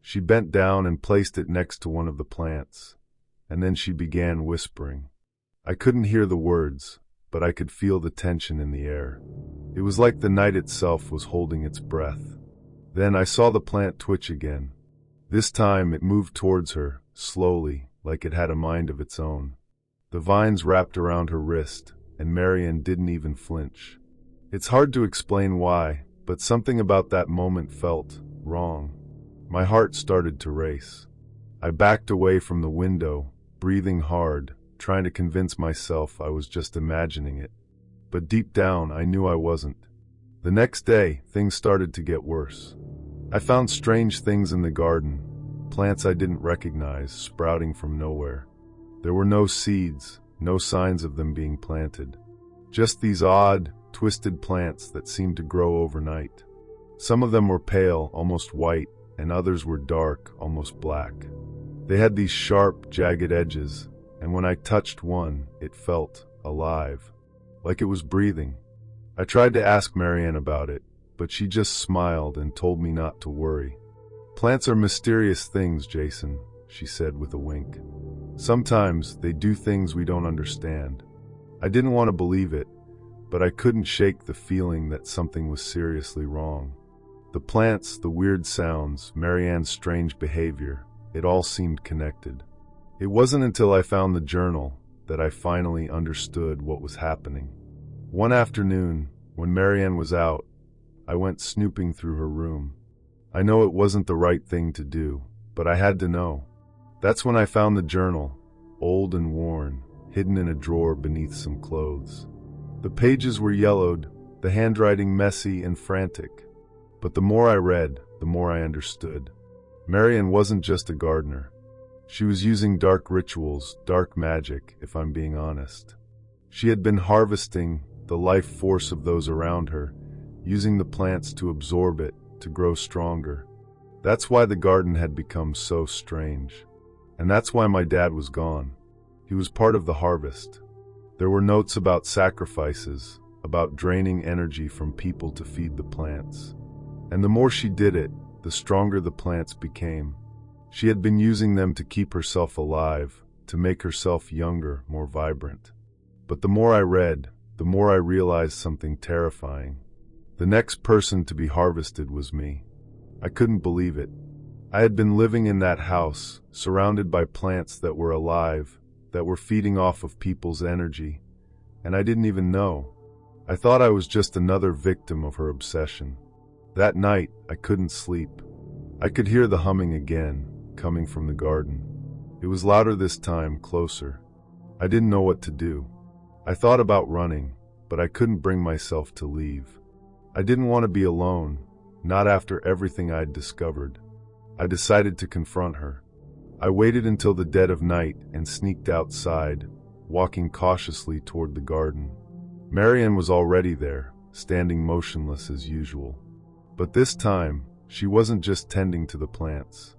She bent down and placed it next to one of the plants, and then she began whispering. I couldn't hear the words, but I could feel the tension in the air. It was like the night itself was holding its breath. Then I saw the plant twitch again. This time it moved towards her, slowly, like it had a mind of its own. The vines wrapped around her wrist, and Marianne didn't even flinch. It's hard to explain why, but something about that moment felt wrong. My heart started to race. I backed away from the window, breathing hard, trying to convince myself I was just imagining it. But deep down, I knew I wasn't. The next day, things started to get worse. I found strange things in the garden, plants I didn't recognize, sprouting from nowhere. There were no seeds, no signs of them being planted. Just these odd, twisted plants that seemed to grow overnight. Some of them were pale, almost white, and others were dark, almost black. They had these sharp, jagged edges, and when I touched one, it felt alive, like it was breathing. I tried to ask Marianne about it, but she just smiled and told me not to worry. Plants are mysterious things, Jason, she said with a wink. Sometimes they do things we don't understand. I didn't want to believe it, but I couldn't shake the feeling that something was seriously wrong. The plants, the weird sounds, Marianne's strange behavior, it all seemed connected. It wasn't until I found the journal that I finally understood what was happening. One afternoon, when Marianne was out, I went snooping through her room. I know it wasn't the right thing to do, but I had to know. That's when I found the journal, old and worn, hidden in a drawer beneath some clothes. The pages were yellowed, the handwriting messy and frantic. But the more I read, the more I understood. Marianne wasn't just a gardener. She was using dark rituals, dark magic, if I'm being honest. She had been harvesting the life force of those around her, using the plants to absorb it, to grow stronger. That's why the garden had become so strange. And that's why my dad was gone. He was part of the harvest. There were notes about sacrifices, about draining energy from people to feed the plants. And the more she did it, the stronger the plants became. She had been using them to keep herself alive, to make herself younger, more vibrant. But the more I read, the more I realized something terrifying. The next person to be harvested was me. I couldn't believe it. I had been living in that house, surrounded by plants that were alive, that were feeding off of people's energy, and I didn't even know. I thought I was just another victim of her obsession. That night, I couldn't sleep. I could hear the humming again, coming from the garden. It was louder this time, closer. I didn't know what to do. I thought about running, but I couldn't bring myself to leave. I didn't want to be alone, not after everything I'd discovered. I decided to confront her. I waited until the dead of night and sneaked outside, walking cautiously toward the garden. Marianne was already there, standing motionless as usual. But this time, she wasn't just tending to the plants.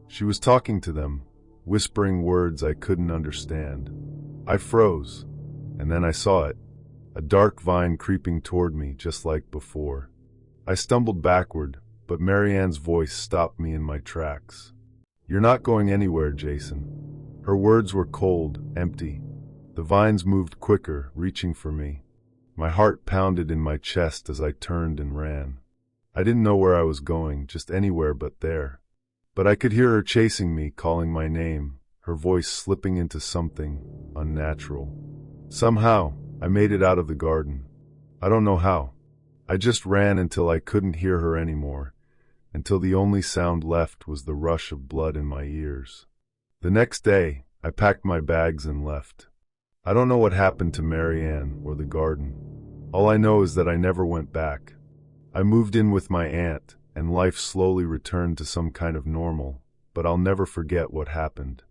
She was talking to them, whispering words I couldn't understand. I froze, and then I saw it. A dark vine creeping toward me, just like before. I stumbled backward, but Marianne's voice stopped me in my tracks. "You're not going anywhere, Jason." Her words were cold, empty. The vines moved quicker, reaching for me. My heart pounded in my chest as I turned and ran. I didn't know where I was going, just anywhere but there. But I could hear her chasing me, calling my name, her voice slipping into something unnatural. Somehow, I made it out of the garden. I don't know how. I just ran until I couldn't hear her anymore, until the only sound left was the rush of blood in my ears. The next day, I packed my bags and left. I don't know what happened to Marianne or the garden. All I know is that I never went back. I moved in with my aunt, and life slowly returned to some kind of normal, but I'll never forget what happened.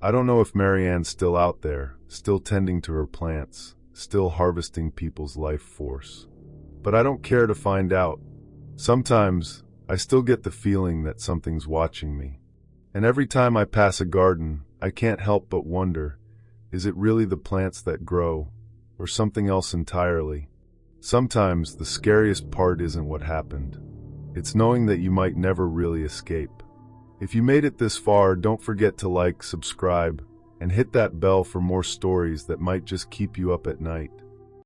I don't know if Marianne's still out there, still tending to her plants, still harvesting people's life force. but I don't care to find out. Sometimes, I still get the feeling that something's watching me. And every time I pass a garden, I can't help but wonder, is it really the plants that grow, or something else entirely? Sometimes, the scariest part isn't what happened. It's knowing that you might never really escape. If you made it this far, don't forget to like, subscribe, and hit that bell for more stories that might just keep you up at night.